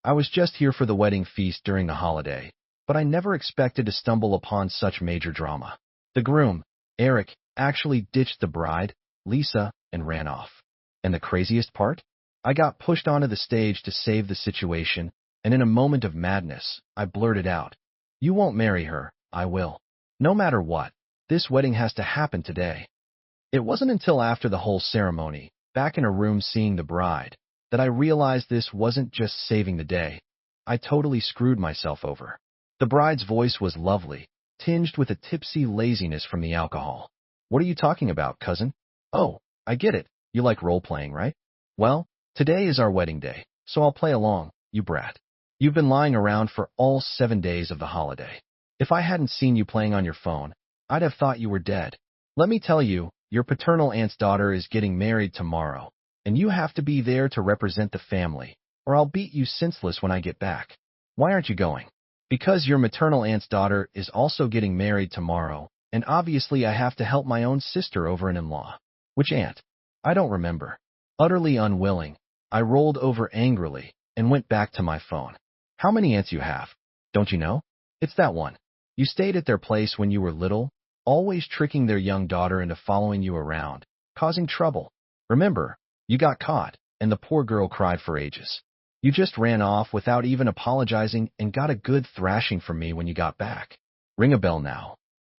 I was just here for the wedding feast during the holiday, but I never expected to stumble upon such major drama. The groom, Eric, actually ditched the bride, Lisa, and ran off. And the craziest part? I got pushed onto the stage to save the situation, and in a moment of madness, I blurted out, "You won't marry her, I will. No matter what, this wedding has to happen today." It wasn't until after the whole ceremony, back in a room seeing the bride, that I realized this wasn't just saving the day. I totally screwed myself over. The bride's voice was lovely, tinged with a tipsy laziness from the alcohol. "What are you talking about, cousin? Oh, I get it. You like role-playing, right? Well, today is our wedding day, so I'll play along, you brat. You've been lying around for all 7 days of the holiday. If I hadn't seen you playing on your phone, I'd have thought you were dead. Let me tell you, your paternal aunt's daughter is getting married tomorrow, and you have to be there to represent the family, or I'll beat you senseless when I get back. Why aren't you going?" "Because your maternal aunt's daughter is also getting married tomorrow, and obviously I have to help my own sister over an in-law." "Which aunt?" "I don't remember." Utterly unwilling, I rolled over angrily and went back to my phone. "How many aunts you have? Don't you know? It's that one. You stayed at their place when you were little, always tricking their young daughter into following you around, causing trouble. Remember, you got caught, and the poor girl cried for ages. You just ran off without even apologizing and got a good thrashing from me when you got back. Ring a bell now."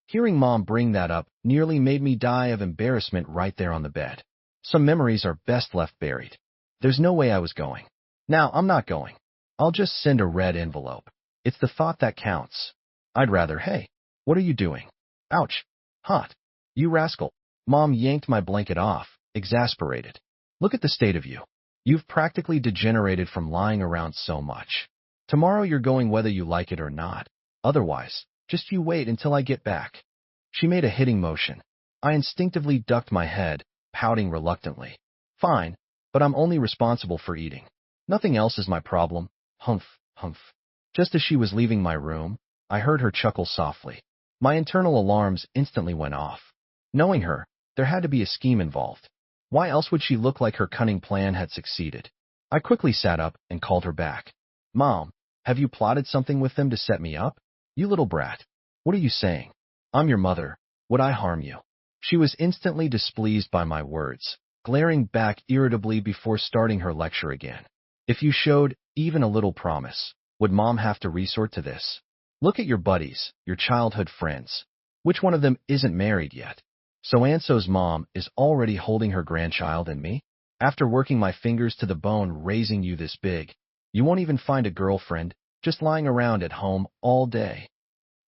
Hearing Mom bring that up nearly made me die of embarrassment right there on the bed. Some memories are best left buried. There's no way I was going. Now, I'm not going. I'll just send a red envelope. It's the thought that counts. I'd rather, "Hey, what are you doing? Ouch. Hot. You rascal." Mom yanked my blanket off, exasperated. "Look at the state of you. You've practically degenerated from lying around so much. Tomorrow you're going whether you like it or not. Otherwise, just you wait until I get back." She made a hitting motion. I instinctively ducked my head, pouting reluctantly. "Fine, but I'm only responsible for eating. Nothing else is my problem." Humph, humph. Just as she was leaving my room, I heard her chuckle softly. My internal alarms instantly went off. Knowing her, there had to be a scheme involved. Why else would she look like her cunning plan had succeeded? I quickly sat up and called her back. "Mom, have you plotted something with them to set me up? You little brat. What are you saying? I'm your mother. Would I harm you?" She was instantly displeased by my words, glaring back irritably before starting her lecture again. "If you showed even a little promise, would Mom have to resort to this? Look at your buddies, your childhood friends. Which one of them isn't married yet? So Anso's mom is already holding her grandchild and me? After working my fingers to the bone raising you this big, you won't even find a girlfriend, just lying around at home all day."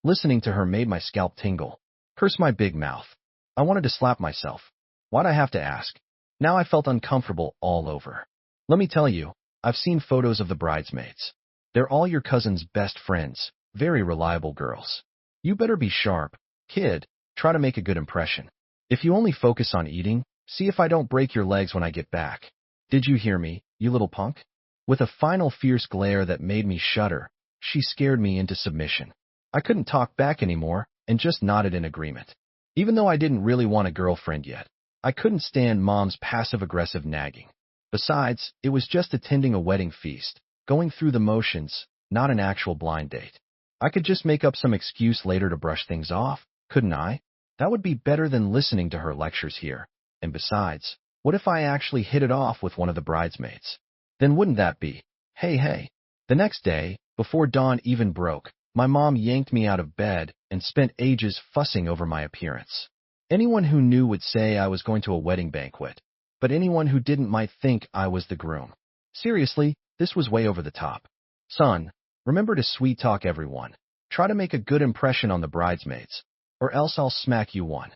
Listening to her made my scalp tingle. Curse my big mouth. I wanted to slap myself. Why'd I have to ask? Now I felt uncomfortable all over. Let me tell you, I've seen photos of the bridesmaids. They're all your cousin's best friends, very reliable girls. You better be sharp, kid, try to make a good impression. If you only focus on eating, see if I don't break your legs when I get back. Did you hear me, you little punk? With a final fierce glare that made me shudder, she scared me into submission. I couldn't talk back anymore and just nodded in agreement. Even though I didn't really want a girlfriend yet, I couldn't stand Mom's passive-aggressive nagging. Besides, it was just attending a wedding feast, going through the motions, not an actual blind date. I could just make up some excuse later to brush things off, couldn't I? That would be better than listening to her lectures here. And besides, what if I actually hit it off with one of the bridesmaids? Then wouldn't that be, hey. The next day, before dawn even broke, my mom yanked me out of bed and spent ages fussing over my appearance. Anyone who knew would say I was going to a wedding banquet, but anyone who didn't might think I was the groom. Seriously, this was way over the top. "Son, remember to sweet-talk everyone. Try to make a good impression on the bridesmaids, or else I'll smack you one."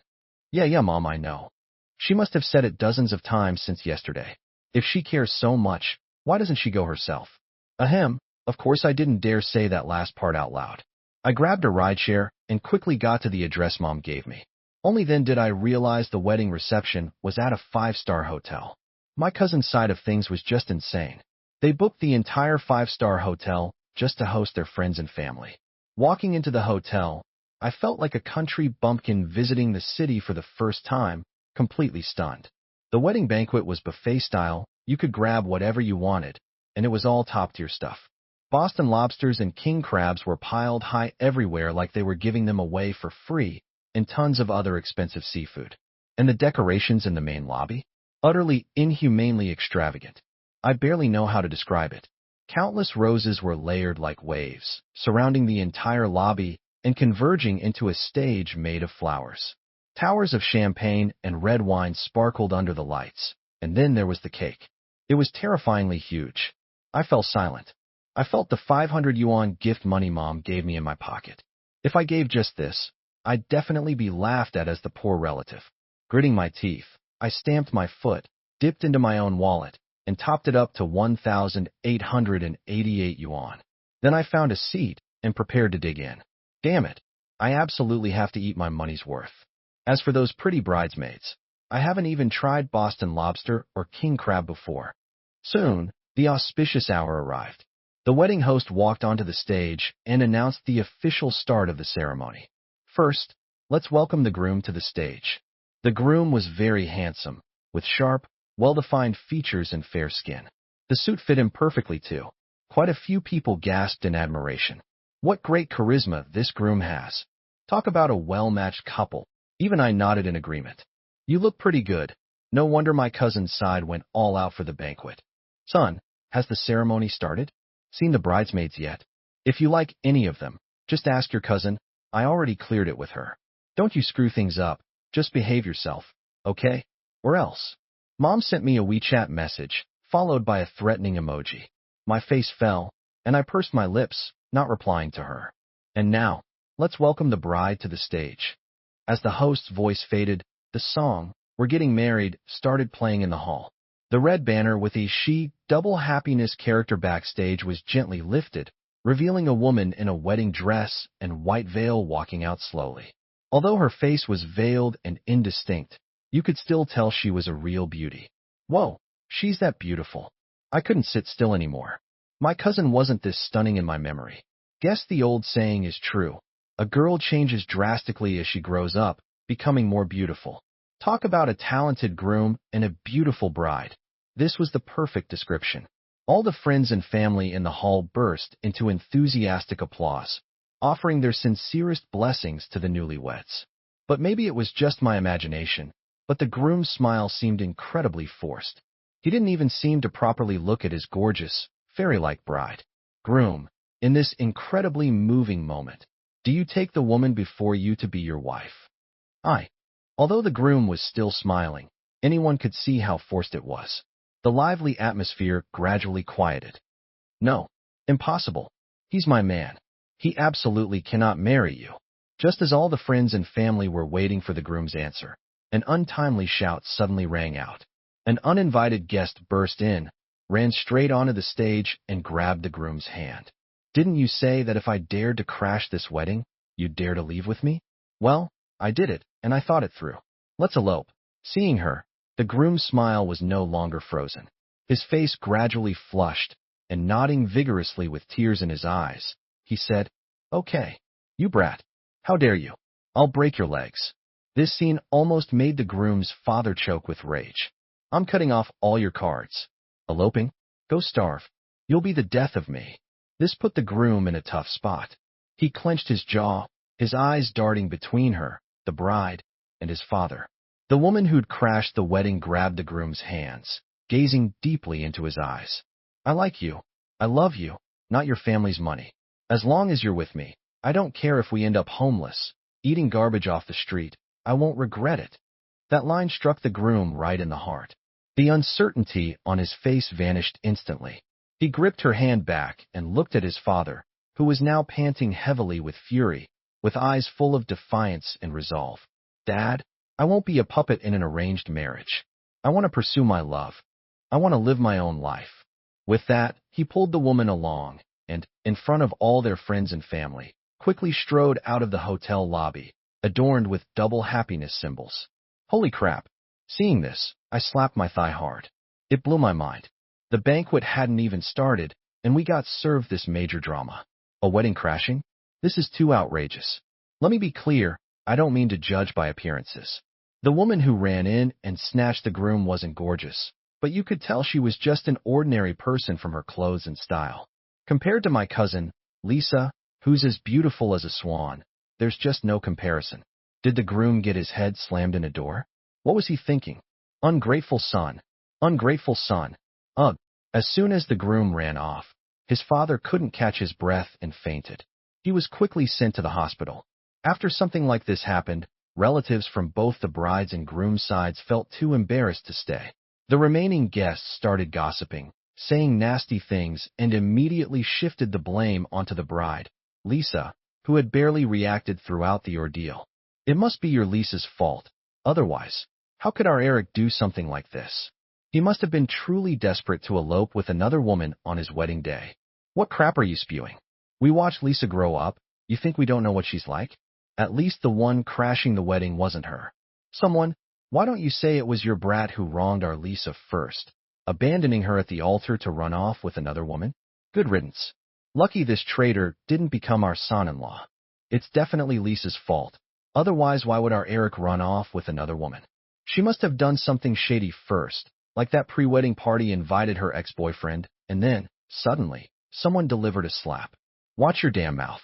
Yeah, Mom, I know. She must have said it dozens of times since yesterday. If she cares so much, why doesn't she go herself? Ahem, of course I didn't dare say that last part out loud. I grabbed a rideshare and quickly got to the address Mom gave me. Only then did I realize the wedding reception was at a 5-star hotel. My cousin's side of things was just insane. They booked the entire 5-star hotel just to host their friends and family. Walking into the hotel, I felt like a country bumpkin visiting the city for the first time, completely stunned. The wedding banquet was buffet style. You could grab whatever you wanted, and it was all top-tier stuff. Boston lobsters and king crabs were piled high everywhere like they were giving them away for free, and tons of other expensive seafood. And the decorations in the main lobby? Utterly, inhumanely extravagant. I barely know how to describe it. Countless roses were layered like waves, surrounding the entire lobby and converging into a stage made of flowers. Towers of champagne and red wine sparkled under the lights, and then there was the cake. It was terrifyingly huge. I fell silent. I felt the 500 yuan gift money Mom gave me in my pocket. If I gave just this, I'd definitely be laughed at as the poor relative. Gritting my teeth, I stamped my foot, dipped into my own wallet, and topped it up to 1,888 yuan. Then I found a seat and prepared to dig in. Damn it, I absolutely have to eat my money's worth. As for those pretty bridesmaids, I haven't even tried Boston lobster or king crab before. Soon, the auspicious hour arrived. The wedding host walked onto the stage and announced the official start of the ceremony. First, let's welcome the groom to the stage. The groom was very handsome, with sharp, well-defined features and fair skin. The suit fit him perfectly, too. Quite a few people gasped in admiration. What great charisma this groom has. Talk about a well-matched couple. Even I nodded in agreement. You look pretty good. No wonder my cousin's side went all out for the banquet. Son, has the ceremony started? Seen the bridesmaids yet? If you like any of them, just ask your cousin. I already cleared it with her. Don't you screw things up. Just behave yourself, okay? Or else. Mom sent me a WeChat message, followed by a threatening emoji. My face fell, and I pursed my lips, not replying to her. And now, let's welcome the bride to the stage. As the host's voice faded, the song, "We're Getting Married," started playing in the hall. The red banner with a she double happiness character backstage was gently lifted, revealing a woman in a wedding dress and white veil walking out slowly. Although her face was veiled and indistinct, you could still tell she was a real beauty. Whoa, she's that beautiful. I couldn't sit still anymore. My cousin wasn't this stunning in my memory. Guess the old saying is true. A girl changes drastically as she grows up, becoming more beautiful. Talk about a talented groom and a beautiful bride. This was the perfect description. All the friends and family in the hall burst into enthusiastic applause, offering their sincerest blessings to the newlyweds. But maybe it was just my imagination, but the groom's smile seemed incredibly forced. He didn't even seem to properly look at his gorgeous, fairy-like bride. Groom, in this incredibly moving moment, do you take the woman before you to be your wife? Although the groom was still smiling, anyone could see how forced it was. The lively atmosphere gradually quieted. No, impossible. He's my man. He absolutely cannot marry you. Just as all the friends and family were waiting for the groom's answer, an untimely shout suddenly rang out. An uninvited guest burst in, ran straight onto the stage, and grabbed the groom's hand. Didn't you say that if I dared to crash this wedding, you'd dare to leave with me? Well, I did it, and I thought it through. Let's elope. Seeing her, the groom's smile was no longer frozen. His face gradually flushed, and nodding vigorously with tears in his eyes, he said, "Okay, you brat. How dare you? I'll break your legs." This scene almost made the groom's father choke with rage. "I'm cutting off all your cards. Eloping? Go starve. You'll be the death of me." This put the groom in a tough spot. He clenched his jaw, his eyes darting between her, the bride, and his father. The woman who'd crashed the wedding grabbed the groom's hands, gazing deeply into his eyes. "I like you. I love you, not your family's money. As long as you're with me, I don't care if we end up homeless, eating garbage off the street. I won't regret it." That line struck the groom right in the heart. The uncertainty on his face vanished instantly. He gripped her hand back and looked at his father, who was now panting heavily with fury, with eyes full of defiance and resolve. "Dad, I won't be a puppet in an arranged marriage. I want to pursue my love. I want to live my own life." With that, he pulled the woman along, and, in front of all their friends and family, quickly strode out of the hotel lobby, adorned with double happiness symbols. Holy crap! Seeing this, I slapped my thigh hard. It blew my mind. The banquet hadn't even started, and we got served this major drama. A wedding crashing? This is too outrageous. Let me be clear, I don't mean to judge by appearances. The woman who ran in and snatched the groom wasn't gorgeous, but you could tell she was just an ordinary person from her clothes and style. Compared to my cousin, Lisa, who's as beautiful as a swan, there's just no comparison. Did the groom get his head slammed in a door? What was he thinking? Ungrateful son. Ungrateful son. Ugh. As soon as the groom ran off, his father couldn't catch his breath and fainted. He was quickly sent to the hospital. After something like this happened, relatives from both the bride's and groom's sides felt too embarrassed to stay. The remaining guests started gossiping, saying nasty things, and immediately shifted the blame onto the bride, Lisa, who had barely reacted throughout the ordeal. It must be your Lisa's fault. Otherwise, how could our Eric do something like this? He must have been truly desperate to elope with another woman on his wedding day. What crap are you spewing? We watched Lisa grow up. You think we don't know what she's like? At least the one crashing the wedding wasn't her. Someone, why don't you say it was your brat who wronged our Lisa first, abandoning her at the altar to run off with another woman? Good riddance. Lucky this traitor didn't become our son-in-law. It's definitely Lisa's fault. Otherwise, why would our Eric run off with another woman? She must have done something shady first, like that pre-wedding party invited her ex-boyfriend, and then, suddenly, someone delivered a slap. Watch your damn mouth.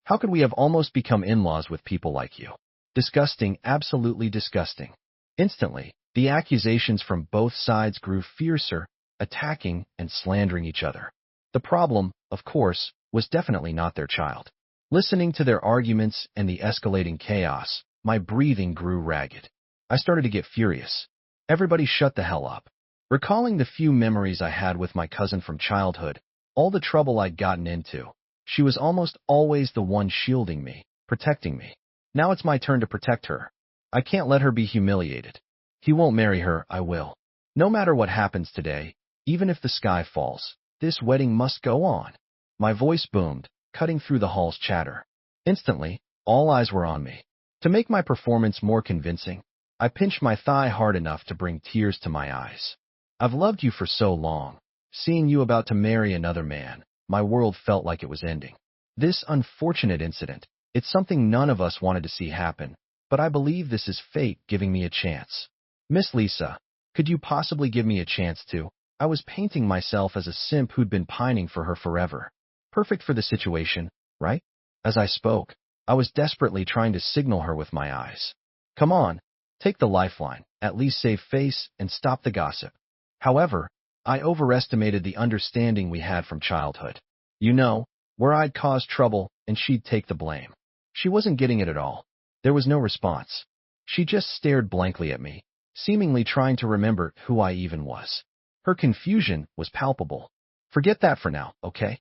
How could we have almost become in-laws with people like you? Disgusting, absolutely disgusting. Instantly, the accusations from both sides grew fiercer, attacking and slandering each other. The problem, of course, was definitely not their child. Listening to their arguments and the escalating chaos, my breathing grew ragged. I started to get furious. Everybody shut the hell up. Recalling the few memories I had with my cousin from childhood, all the trouble I'd gotten into, she was almost always the one shielding me, protecting me. Now it's my turn to protect her. I can't let her be humiliated. He won't marry her, I will. No matter what happens today, even if the sky falls, this wedding must go on. My voice boomed, cutting through the hall's chatter. Instantly, all eyes were on me. To make my performance more convincing, I pinched my thigh hard enough to bring tears to my eyes. I've loved you for so long. Seeing you about to marry another man, my world felt like it was ending. This unfortunate incident, it's something none of us wanted to see happen, but I believe this is fate giving me a chance. Miss Lisa, could you possibly give me a chance to? I was painting myself as a simp who'd been pining for her forever. Perfect for the situation, right? As I spoke, I was desperately trying to signal her with my eyes. Come on, take the lifeline, at least save face and stop the gossip. However, I overestimated the understanding we had from childhood. You know, where I'd cause trouble and she'd take the blame. She wasn't getting it at all. There was no response. She just stared blankly at me, seemingly trying to remember who I even was. Her confusion was palpable. Forget that for now, okay?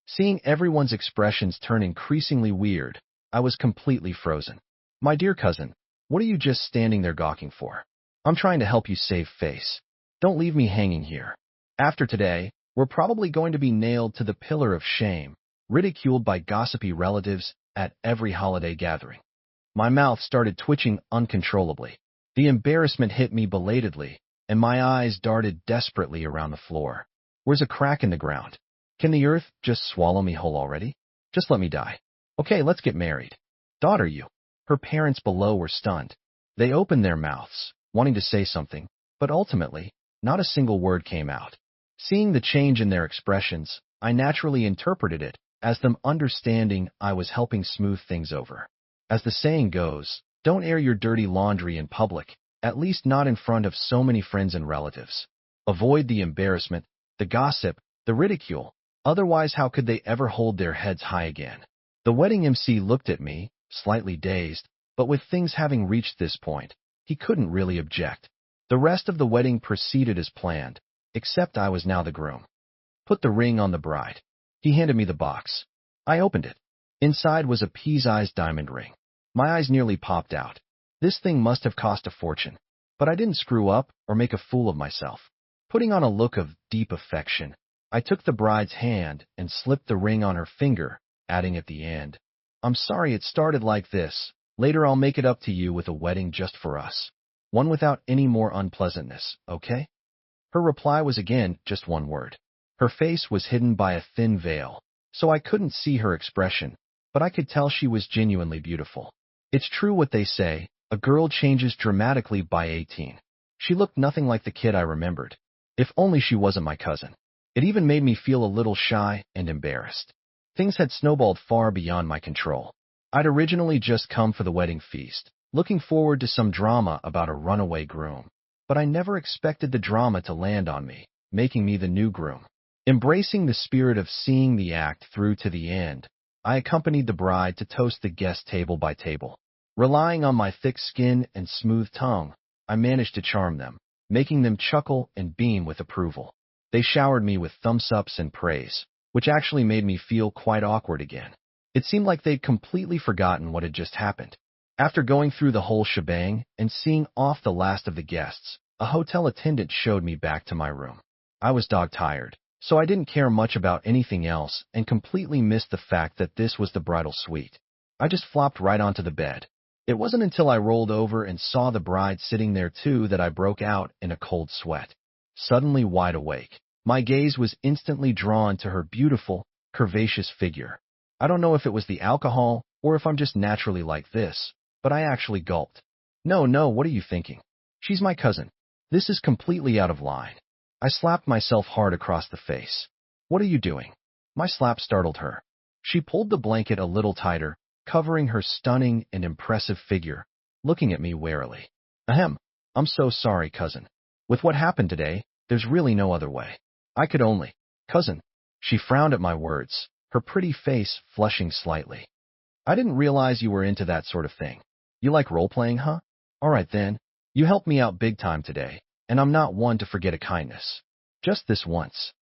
Seeing everyone's expressions turn increasingly weird, I was completely frozen. My dear cousin, what are you just standing there gawking for? I'm trying to help you save face. Don't leave me hanging here. After today, we're probably going to be nailed to the pillar of shame, ridiculed by gossipy relatives at every holiday gathering. My mouth started twitching uncontrollably. The embarrassment hit me belatedly, and my eyes darted desperately around the floor. Where's a crack in the ground? Can the earth just swallow me whole already? Just let me die. Okay, let's get married. Daughter, you. Her parents below were stunned. They opened their mouths, wanting to say something, but ultimately, not a single word came out. Seeing the change in their expressions, I naturally interpreted it as them understanding I was helping smooth things over. As the saying goes, don't air your dirty laundry in public, at least not in front of so many friends and relatives. Avoid the embarrassment, the gossip, the ridicule. Otherwise, how could they ever hold their heads high again? The wedding MC looked at me, slightly dazed, but with things having reached this point, he couldn't really object. The rest of the wedding proceeded as planned, except I was now the groom. Put the ring on the bride. He handed me the box. I opened it. Inside was a pea-sized diamond ring. My eyes nearly popped out. This thing must have cost a fortune. But I didn't screw up or make a fool of myself. Putting on a look of deep affection, I took the bride's hand and slipped the ring on her finger, adding at the end, I'm sorry it started like this. Later I'll make it up to you with a wedding just for us. One without any more unpleasantness, okay? Her reply was again just one word. Her face was hidden by a thin veil, so I couldn't see her expression, but I could tell she was genuinely beautiful. It's true what they say, a girl changes dramatically by 18. She looked nothing like the kid I remembered. If only she wasn't my cousin. It even made me feel a little shy and embarrassed. Things had snowballed far beyond my control. I'd originally just come for the wedding feast, looking forward to some drama about a runaway groom. But I never expected the drama to land on me, making me the new groom. Embracing the spirit of seeing the act through to the end, I accompanied the bride to toast the guests table by table. Relying on my thick skin and smooth tongue, I managed to charm them, making them chuckle and beam with approval. They showered me with thumbs-ups and praise, which actually made me feel quite awkward again. It seemed like they'd completely forgotten what had just happened. After going through the whole shebang and seeing off the last of the guests, a hotel attendant showed me back to my room. I was dog-tired, so I didn't care much about anything else and completely missed the fact that this was the bridal suite. I just flopped right onto the bed. It wasn't until I rolled over and saw the bride sitting there too that I broke out in a cold sweat. Suddenly wide awake, my gaze was instantly drawn to her beautiful, curvaceous figure. I don't know if it was the alcohol or if I'm just naturally like this, but I actually gulped. No, what are you thinking? She's my cousin. This is completely out of line. I slapped myself hard across the face. What are you doing? My slap startled her. She pulled the blanket a little tighter, covering her stunning and impressive figure, looking at me warily. Ahem, I'm so sorry, cousin. With what happened today, there's really no other way. I could only. Cousin. She frowned at my words, her pretty face flushing slightly. I didn't realize you were into that sort of thing. You like role-playing, huh? All right then. You helped me out big time today, and I'm not one to forget a kindness. Just this once.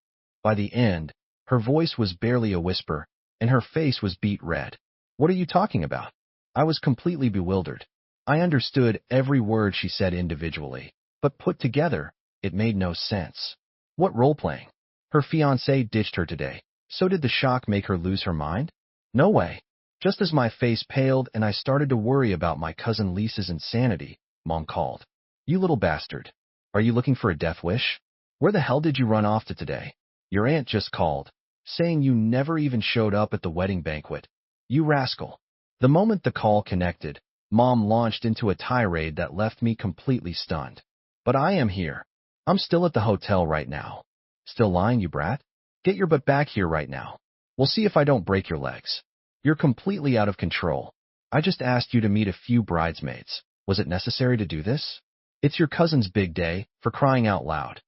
By the end, her voice was barely a whisper, and her face was beet red. What are you talking about? I was completely bewildered. I understood every word she said individually, but put together, it made no sense. What role-playing? Her fiancé ditched her today, so did the shock make her lose her mind? No way. Just as my face paled and I started to worry about my cousin Lisa's insanity, Mom called. You little bastard. Are you looking for a death wish? Where the hell did you run off to today? Your aunt just called, saying you never even showed up at the wedding banquet. You rascal. The moment the call connected, Mom launched into a tirade that left me completely stunned. But I am here. I'm still at the hotel right now. Still lying, you brat? Get your butt back here right now. We'll see if I don't break your legs. You're completely out of control. I just asked you to meet a few bridesmaids. Was it necessary to do this? It's your cousin's big day, for crying out loud.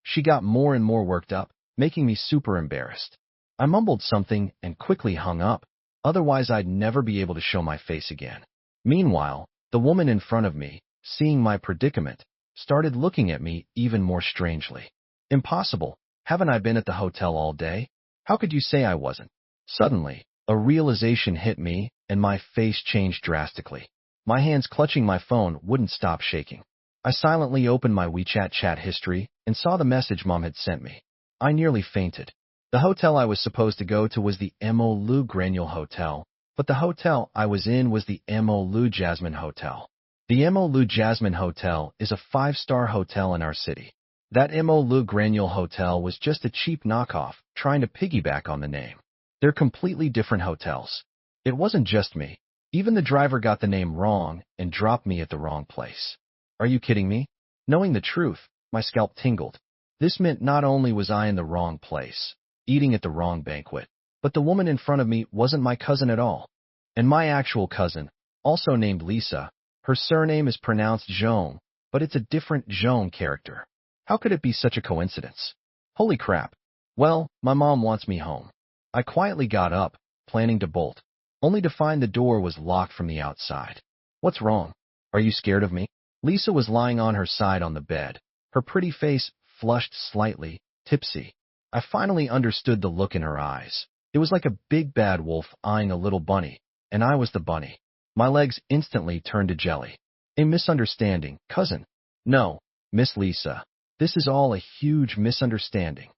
She got more and more worked up, making me super embarrassed. I mumbled something and quickly hung up. Otherwise, I'd never be able to show my face again. Meanwhile, the woman in front of me, seeing my predicament, started looking at me even more strangely. Impossible. Haven't I been at the hotel all day? How could you say I wasn't? Suddenly, a realization hit me, and my face changed drastically. My hands clutching my phone wouldn't stop shaking. I silently opened my WeChat chat history and saw the message Mom had sent me. I nearly fainted. The hotel I was supposed to go to was the Mo Lu Granule Hotel, but the hotel I was in was the Mo Lu Jasmine Hotel. The Mo Lu Jasmine Hotel is a 5-star hotel in our city. That Mo Lu Granule Hotel was just a cheap knockoff, trying to piggyback on the name. They're completely different hotels. It wasn't just me. Even the driver got the name wrong and dropped me at the wrong place. Are you kidding me? Knowing the truth, my scalp tingled. This meant not only was I in the wrong place, eating at the wrong banquet, but the woman in front of me wasn't my cousin at all. And my actual cousin, also named Lisa, her surname is pronounced Joan, but it's a different Joan character. How could it be such a coincidence? Holy crap. Well, my mom wants me home. I quietly got up, planning to bolt, only to find the door was locked from the outside. What's wrong? Are you scared of me? Lisa was lying on her side on the bed, her pretty face flushed slightly, tipsy. I finally understood the look in her eyes. It was like a big bad wolf eyeing a little bunny, and I was the bunny. My legs instantly turned to jelly. A misunderstanding, cousin. No, Miss Lisa. This is all a huge misunderstanding.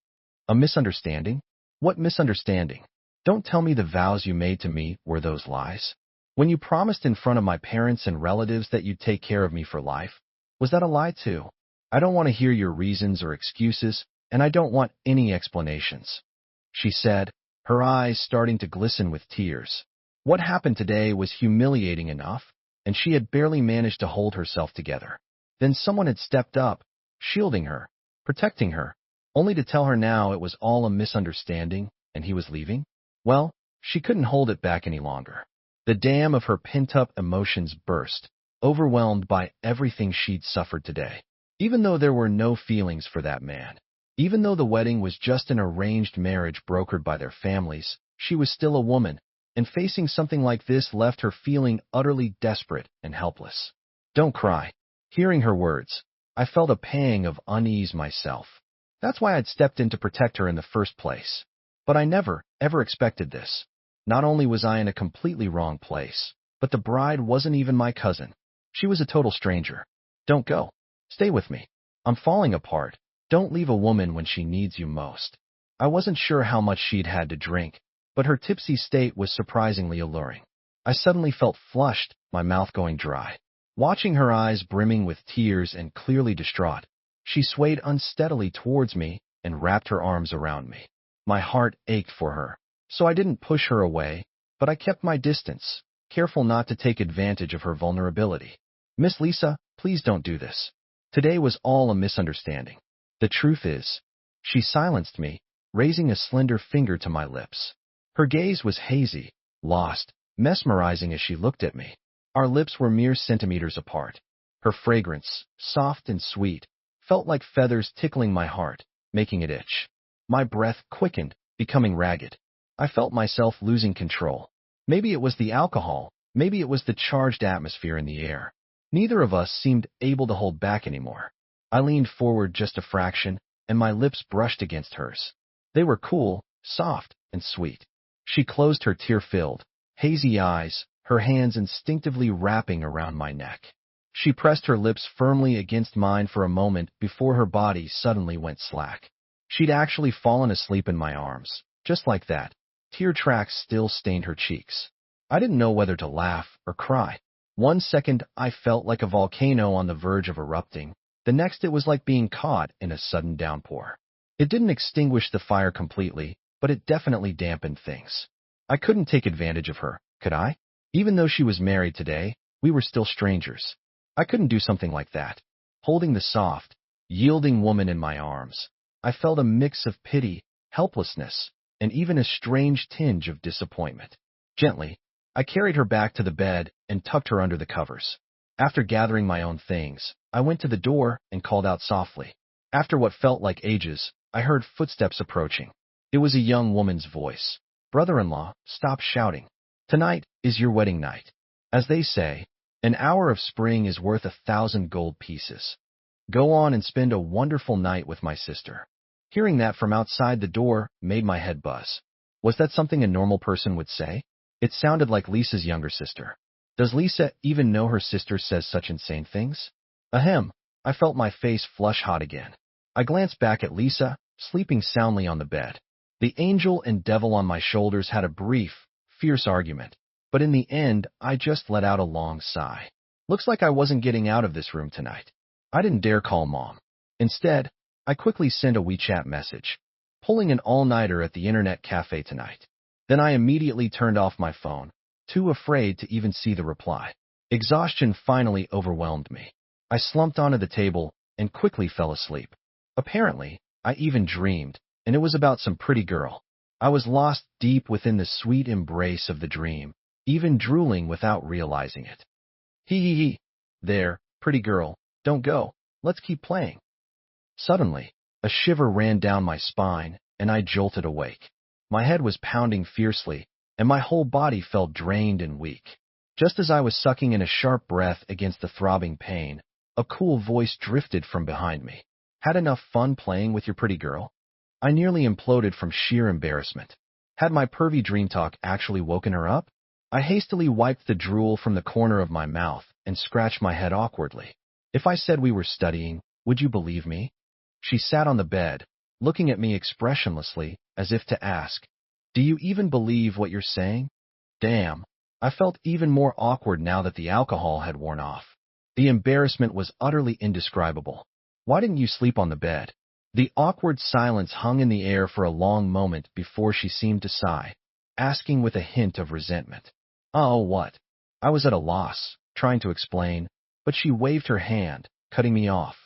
A misunderstanding? What misunderstanding? Don't tell me the vows you made to me were those lies. When you promised in front of my parents and relatives that you'd take care of me for life, was that a lie too? I don't want to hear your reasons or excuses, and I don't want any explanations, she said, her eyes starting to glisten with tears. What happened today was humiliating enough, and she had barely managed to hold herself together. Then someone had stepped up, shielding her, protecting her, only to tell her now it was all a misunderstanding and he was leaving? Well, she couldn't hold it back any longer. The dam of her pent-up emotions burst, overwhelmed by everything she'd suffered today. Even though there were no feelings for that man, even though the wedding was just an arranged marriage brokered by their families, she was still a woman, and facing something like this left her feeling utterly desperate and helpless. Don't cry. Hearing her words, I felt a pang of unease myself. That's why I'd stepped in to protect her in the first place. But I never, ever expected this. Not only was I in a completely wrong place, but the bride wasn't even my cousin. She was a total stranger. Don't go. Stay with me. I'm falling apart. Don't leave a woman when she needs you most. I wasn't sure how much she'd had to drink, but her tipsy state was surprisingly alluring. I suddenly felt flushed, my mouth going dry. Watching her eyes brimming with tears and clearly distraught, she swayed unsteadily towards me and wrapped her arms around me. My heart ached for her, so I didn't push her away, but I kept my distance, careful not to take advantage of her vulnerability. Miss Lisa, please don't do this. Today was all a misunderstanding. The truth is, she silenced me, raising a slender finger to my lips. Her gaze was hazy, lost, mesmerizing as she looked at me. Our lips were mere centimeters apart. Her fragrance, soft and sweet, felt like feathers tickling my heart, making it itch. My breath quickened, becoming ragged. I felt myself losing control. Maybe it was the alcohol, maybe it was the charged atmosphere in the air. Neither of us seemed able to hold back anymore. I leaned forward just a fraction, and my lips brushed against hers. They were cool, soft, and sweet. She closed her tear-filled, hazy eyes, her hands instinctively wrapping around my neck. She pressed her lips firmly against mine for a moment before her body suddenly went slack. She'd actually fallen asleep in my arms, just like that. Tear tracks still stained her cheeks. I didn't know whether to laugh or cry. One second I felt like a volcano on the verge of erupting. The next it was like being caught in a sudden downpour. It didn't extinguish the fire completely, but it definitely dampened things. I couldn't take advantage of her, could I? Even though she was married today, we were still strangers. I couldn't do something like that. Holding the soft, yielding woman in my arms, I felt a mix of pity, helplessness, and even a strange tinge of disappointment. Gently, I carried her back to the bed and tucked her under the covers. After gathering my own things, I went to the door and called out softly. After what felt like ages, I heard footsteps approaching. It was a young woman's voice. Brother-in-law, stop shouting. Tonight is your wedding night. As they say, an hour of spring is worth 1,000 gold pieces. Go on and spend a wonderful night with my sister. Hearing that from outside the door made my head buzz. Was that something a normal person would say? It sounded like Lisa's younger sister. Does Lisa even know her sister says such insane things? Ahem, I felt my face flush hot again. I glanced back at Lisa, sleeping soundly on the bed. The angel and devil on my shoulders had a brief, fierce argument, but in the end, I just let out a long sigh. Looks like I wasn't getting out of this room tonight. I didn't dare call Mom. Instead, I quickly sent a WeChat message, pulling an all-nighter at the internet cafe tonight. Then I immediately turned off my phone, too afraid to even see the reply. Exhaustion finally overwhelmed me. I slumped onto the table and quickly fell asleep. Apparently, I even dreamed, and it was about some pretty girl. I was lost deep within the sweet embrace of the dream, even drooling without realizing it. Hee hee hee. There, pretty girl, don't go. Let's keep playing. Suddenly, a shiver ran down my spine, and I jolted awake. My head was pounding fiercely, and my whole body felt drained and weak. Just as I was sucking in a sharp breath against the throbbing pain, a cool voice drifted from behind me. Had enough fun playing with your pretty girl? I nearly imploded from sheer embarrassment. Had my pervy dream talk actually woken her up? I hastily wiped the drool from the corner of my mouth and scratched my head awkwardly. If I said we were studying, would you believe me? She sat on the bed, looking at me expressionlessly, as if to ask, do you even believe what you're saying? Damn, I felt even more awkward now that the alcohol had worn off. The embarrassment was utterly indescribable. Why didn't you sleep on the bed? The awkward silence hung in the air for a long moment before she seemed to sigh, asking with a hint of resentment. Oh, what? I was at a loss, trying to explain, but she waved her hand, cutting me off.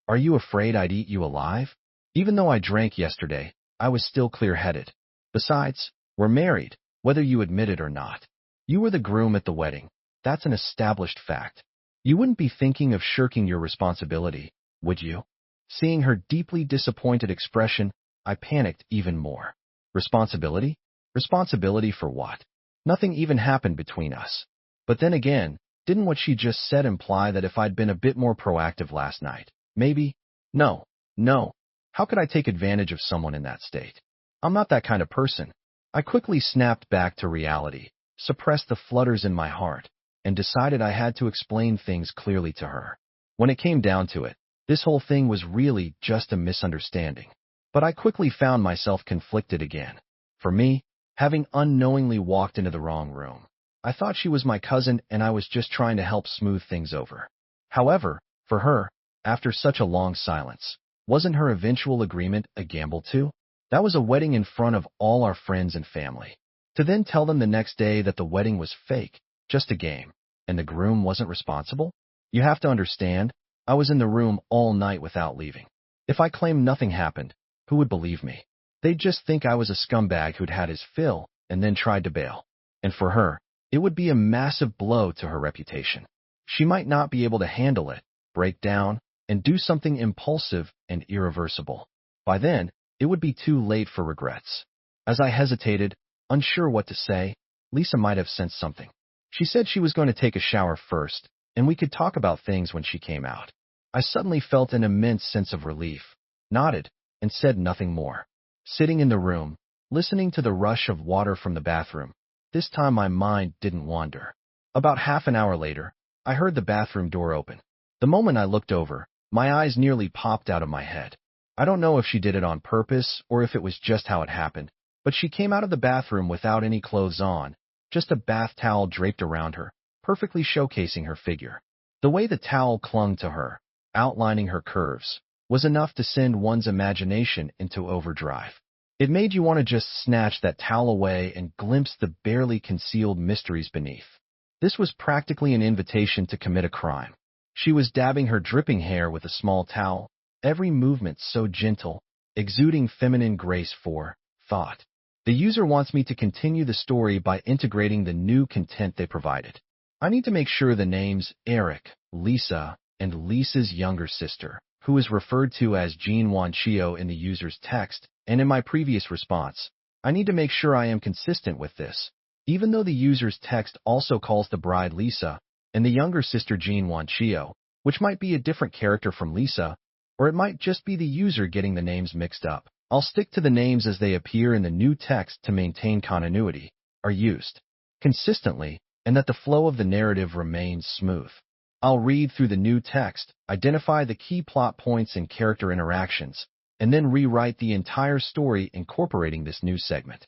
Are you afraid I'd eat you alive? Even though I drank yesterday, I was still clear-headed. Besides, we're married, whether you admit it or not. You were the groom at the wedding. That's an established fact. You wouldn't be thinking of shirking your responsibility, would you? Seeing her deeply disappointed expression, I panicked even more. Responsibility? Responsibility for what? Nothing even happened between us. But then again, didn't what she just said imply that if I'd been a bit more proactive last night, maybe? No, no. How could I take advantage of someone in that state? I'm not that kind of person. I quickly snapped back to reality, suppressed the flutters in my heart, and decided I had to explain things clearly to her. When it came down to it, this whole thing was really just a misunderstanding. But I quickly found myself conflicted again. For me, having unknowingly walked into the wrong room, I thought she was my cousin and I was just trying to help smooth things over. However, for her, after such a long silence, wasn't her eventual agreement a gamble too? That was a wedding in front of all our friends and family. To then tell them the next day that the wedding was fake, just a game, and the groom wasn't responsible? You have to understand, I was in the room all night without leaving. If I claimed nothing happened, who would believe me? They'd just think I was a scumbag who'd had his fill and then tried to bail. And for her, it would be a massive blow to her reputation. She might not be able to handle it, break down, and do something impulsive and irreversible. By then, it would be too late for regrets. As I hesitated, unsure what to say, Lisa might have sensed something. She said she was going to take a shower first, and we could talk about things when she came out. I suddenly felt an immense sense of relief, nodded, and said nothing more. Sitting in the room, listening to the rush of water from the bathroom, this time my mind didn't wander. About half an hour later, I heard the bathroom door open. The moment I looked over, my eyes nearly popped out of my head. I don't know if she did it on purpose or if it was just how it happened, but she came out of the bathroom without any clothes on, just a bath towel draped around her, perfectly showcasing her figure. The way the towel clung to her, outlining her curves, was enough to send one's imagination into overdrive. It made you want to just snatch that towel away and glimpse the barely concealed mysteries beneath. This was practically an invitation to commit a crime. She was dabbing her dripping hair with a small towel, every movement so gentle, exuding feminine grace for thought. The user wants me to continue the story by integrating the new content they provided. I need to make sure the names Eric, Lisa, and Lisa's younger sister, who is referred to as Jean Wanchio in the user's text and in my previous response. I need to make sure I am consistent with this. Even though the user's text also calls the bride Lisa and the younger sister Jean Wanchio, which might be a different character from Lisa, or it might just be the user getting the names mixed up. I'll stick to the names as they appear in the new text to maintain continuity, are used consistently, and that the flow of the narrative remains smooth. I'll read through the new text, identify the key plot points and character interactions, and then rewrite the entire story incorporating this new segment.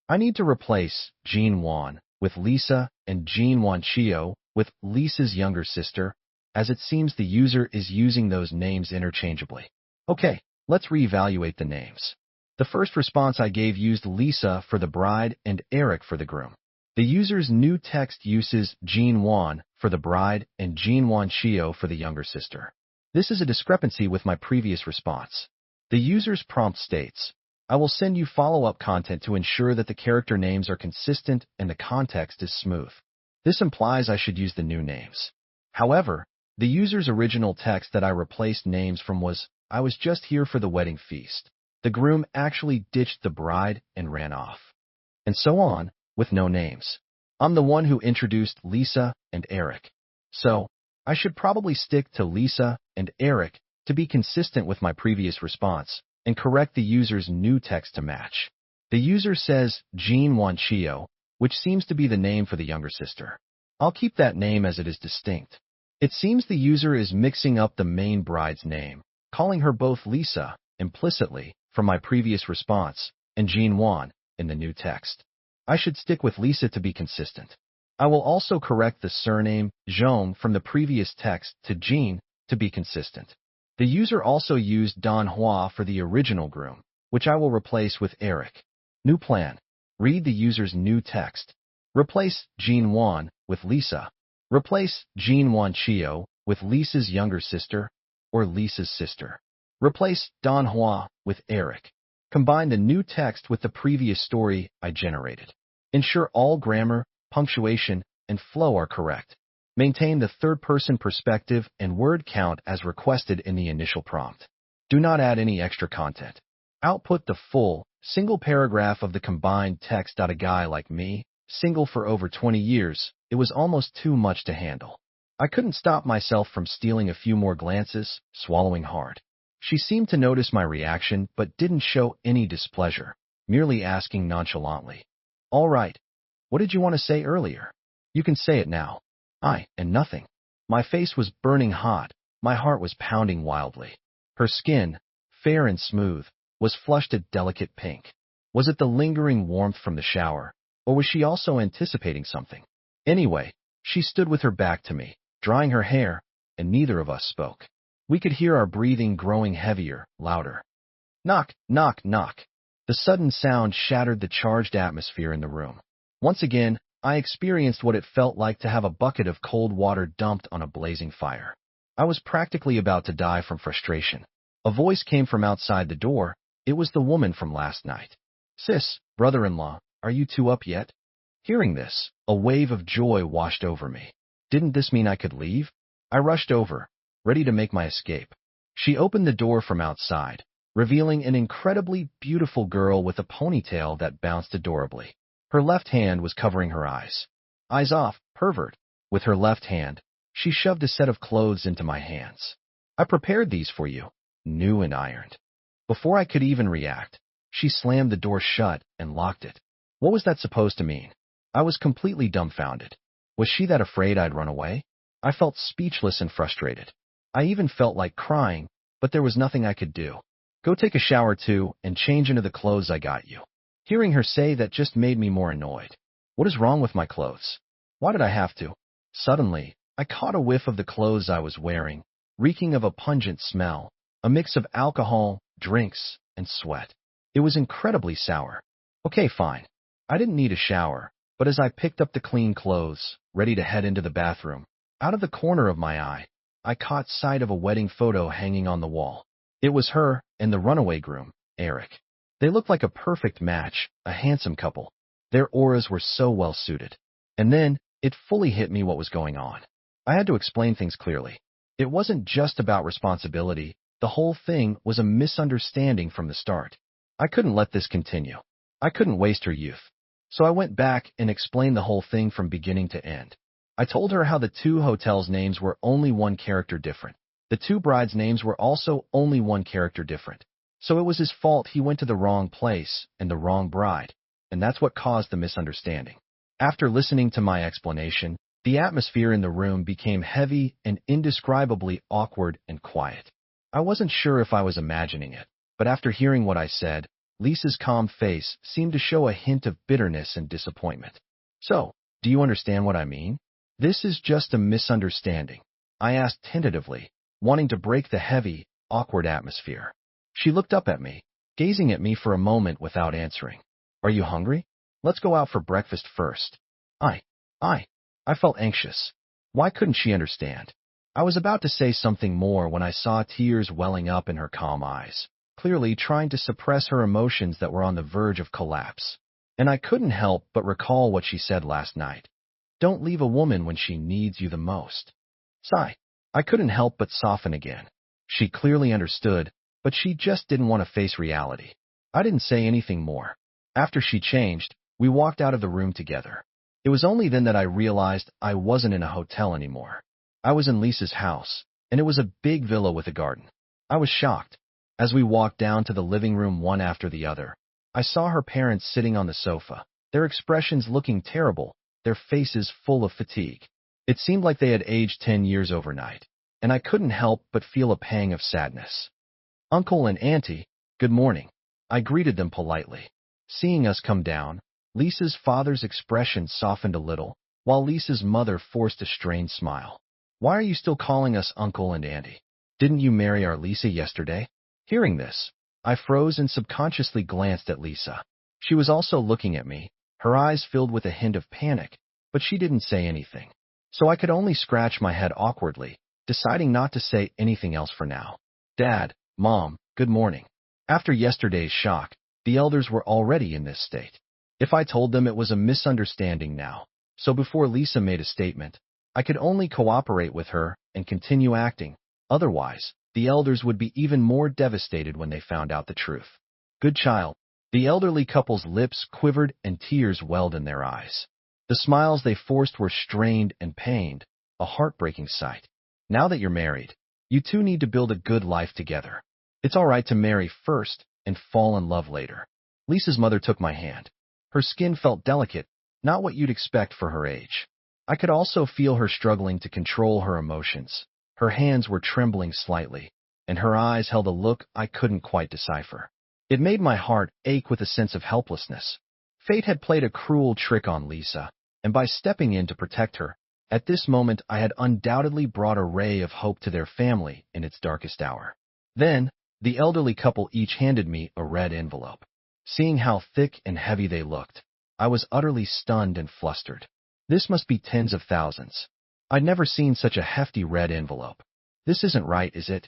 I need to replace Jean Wan with Lisa and Jean Wanchio with Lisa's younger sister, as it seems the user is using those names interchangeably. Okay, let's reevaluate the names. The first response I gave used Lisa for the bride and Eric for the groom. The user's new text uses Jean Wan for the bride and Jean Wanchio for the younger sister. This is a discrepancy with my previous response. The user's prompt states, I will send you follow-up content to ensure that the character names are consistent and the context is smooth. This implies I should use the new names. However, the user's original text that I replaced names from was, I was just here for the wedding feast. The groom actually ditched the bride and ran off. And so on, with no names. I'm the one who introduced Lisa and Eric. So, I should probably stick to Lisa and Eric to be consistent with my previous response and correct the user's new text to match. The user says Jean Wanchio, which seems to be the name for the younger sister. I'll keep that name as it is distinct. It seems the user is mixing up the main bride's name, calling her both Lisa, implicitly, from my previous response, and Jean Wan, in the new text. I should stick with Lisa to be consistent. I will also correct the surname, Zhong, from the previous text to Jean to be consistent. The user also used Don Hua for the original groom, which I will replace with Eric. New plan. Read the user's new text. Replace Jean Wan with Lisa. Replace Jean Wanchio with Lisa's younger sister or Lisa's sister. Replace Don Juan with Eric. Combine the new text with the previous story I generated. Ensure all grammar, punctuation, and flow are correct. Maintain the third-person perspective and word count as requested in the initial prompt. Do not add any extra content. Output the full, single paragraph of the combined text. A guy like me, single for over 20 years, it was almost too much to handle. I couldn't stop myself from stealing a few more glances, swallowing hard. She seemed to notice my reaction but didn't show any displeasure, merely asking nonchalantly, "All right, what did you want to say earlier? You can say it now." And nothing. My face was burning hot, my heart was pounding wildly. Her skin, fair and smooth, was flushed a delicate pink. Was it the lingering warmth from the shower, or was she also anticipating something? Anyway, she stood with her back to me, drying her hair, and neither of us spoke. We could hear our breathing growing heavier, louder. Knock, knock, knock. The sudden sound shattered the charged atmosphere in the room. Once again, I experienced what it felt like to have a bucket of cold water dumped on a blazing fire. I was practically about to die from frustration. A voice came from outside the door. It was the woman from last night. "Sis, brother-in-law, are you two up yet?" Hearing this, a wave of joy washed over me. Didn't this mean I could leave? I rushed over, ready to make my escape. She opened the door from outside, revealing an incredibly beautiful girl with a ponytail that bounced adorably. Her left hand was covering her eyes. "Eyes off, pervert." With her left hand, she shoved a set of clothes into my hands. "I prepared these for you, new and ironed." Before I could even react, she slammed the door shut and locked it. What was that supposed to mean? I was completely dumbfounded. Was she that afraid I'd run away? I felt speechless and frustrated. I even felt like crying, but there was nothing I could do. "Go take a shower too and change into the clothes I got you." Hearing her say that just made me more annoyed. What is wrong with my clothes? Why did I have to? Suddenly, I caught a whiff of the clothes I was wearing, reeking of a pungent smell, a mix of alcohol, drinks, and sweat. It was incredibly sour. Okay, fine. I didn't need a shower, but as I picked up the clean clothes, ready to head into the bathroom, out of the corner of my eye, I caught sight of a wedding photo hanging on the wall. It was her and the runaway groom, Eric. They looked like a perfect match, a handsome couple. Their auras were so well suited. And then, it fully hit me what was going on. I had to explain things clearly. It wasn't just about responsibility. The whole thing was a misunderstanding from the start. I couldn't let this continue. I couldn't waste her youth. So I went back and explained the whole thing from beginning to end. I told her how the two hotels' names were only one character different. The two brides' names were also only one character different. So it was his fault he went to the wrong place and the wrong bride, and that's what caused the misunderstanding. After listening to my explanation, the atmosphere in the room became heavy and indescribably awkward and quiet. I wasn't sure if I was imagining it, but after hearing what I said, Lisa's calm face seemed to show a hint of bitterness and disappointment. "So, do you understand what I mean? This is just a misunderstanding," I asked tentatively, wanting to break the heavy, awkward atmosphere. She looked up at me, gazing at me for a moment without answering. "Are you hungry? Let's go out for breakfast first." I felt anxious. Why couldn't she understand? I was about to say something more when I saw tears welling up in her calm eyes, clearly trying to suppress her emotions that were on the verge of collapse. And I couldn't help but recall what she said last night. Don't leave a woman when she needs you the most. Sigh. I couldn't help but soften again. She clearly understood, but she just didn't want to face reality. I didn't say anything more. After she changed, we walked out of the room together. It was only then that I realized I wasn't in a hotel anymore. I was in Lisa's house, and it was a big villa with a garden. I was shocked. As we walked down to the living room one after the other, I saw her parents sitting on the sofa, their expressions looking terrible, their faces full of fatigue. It seemed like they had aged 10 years overnight, and I couldn't help but feel a pang of sadness. "Uncle and Auntie, good morning." I greeted them politely. Seeing us come down, Lisa's father's expression softened a little, while Lisa's mother forced a strained smile. "Why are you still calling us Uncle and Auntie? Didn't you marry our Lisa yesterday?" Hearing this, I froze and subconsciously glanced at Lisa. She was also looking at me, her eyes filled with a hint of panic, but she didn't say anything. So I could only scratch my head awkwardly, deciding not to say anything else for now. "Dad, "Mom, good morning." After yesterday's shock, the elders were already in this state. If I told them it was a misunderstanding now, so before Lisa made a statement, I could only cooperate with her and continue acting. Otherwise, the elders would be even more devastated when they found out the truth. "Good child." The elderly couple's lips quivered and tears welled in their eyes. The smiles they forced were strained and pained, a heartbreaking sight. "Now that you're married, you two need to build a good life together. It's all right to marry first and fall in love later." Lisa's mother took my hand. Her skin felt delicate, not what you'd expect for her age. I could also feel her struggling to control her emotions. Her hands were trembling slightly, and her eyes held a look I couldn't quite decipher. It made my heart ache with a sense of helplessness. Fate had played a cruel trick on Lisa, and by stepping in to protect her, at this moment I had undoubtedly brought a ray of hope to their family in its darkest hour. Then, the elderly couple each handed me a red envelope. Seeing how thick and heavy they looked, I was utterly stunned and flustered. This must be tens of thousands. I'd never seen such a hefty red envelope. "This isn't right, is it?"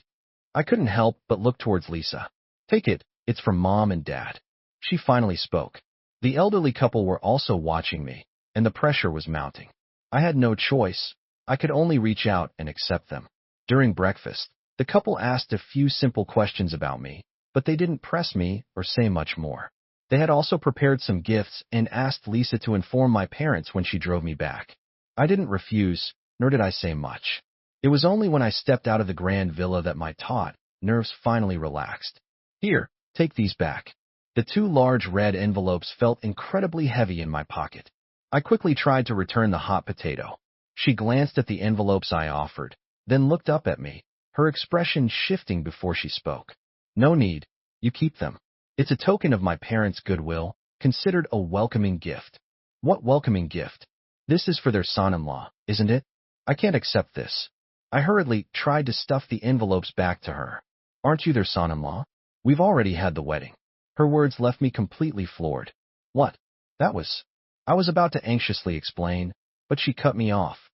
I couldn't help but look towards Lisa. "Take it, it's from Mom and Dad." She finally spoke. The elderly couple were also watching me, and the pressure was mounting. I had no choice. I could only reach out and accept them. During breakfast, the couple asked a few simple questions about me, but they didn't press me or say much more. They had also prepared some gifts and asked Lisa to inform my parents when she drove me back. I didn't refuse, nor did I say much. It was only when I stepped out of the grand villa that my taut nerves finally relaxed. "Here, take these back." The two large red envelopes felt incredibly heavy in my pocket. I quickly tried to return the hot potato. She glanced at the envelopes I offered, then looked up at me, her expression shifting before she spoke. "No need. You keep them. It's a token of my parents' goodwill, considered a welcoming gift." "What welcoming gift? This is for their son-in-law, isn't it? I can't accept this." I hurriedly tried to stuff the envelopes back to her. "Aren't you their son-in-law? We've already had the wedding." Her words left me completely floored. "What? That was—" I was about to anxiously explain, but she cut me off.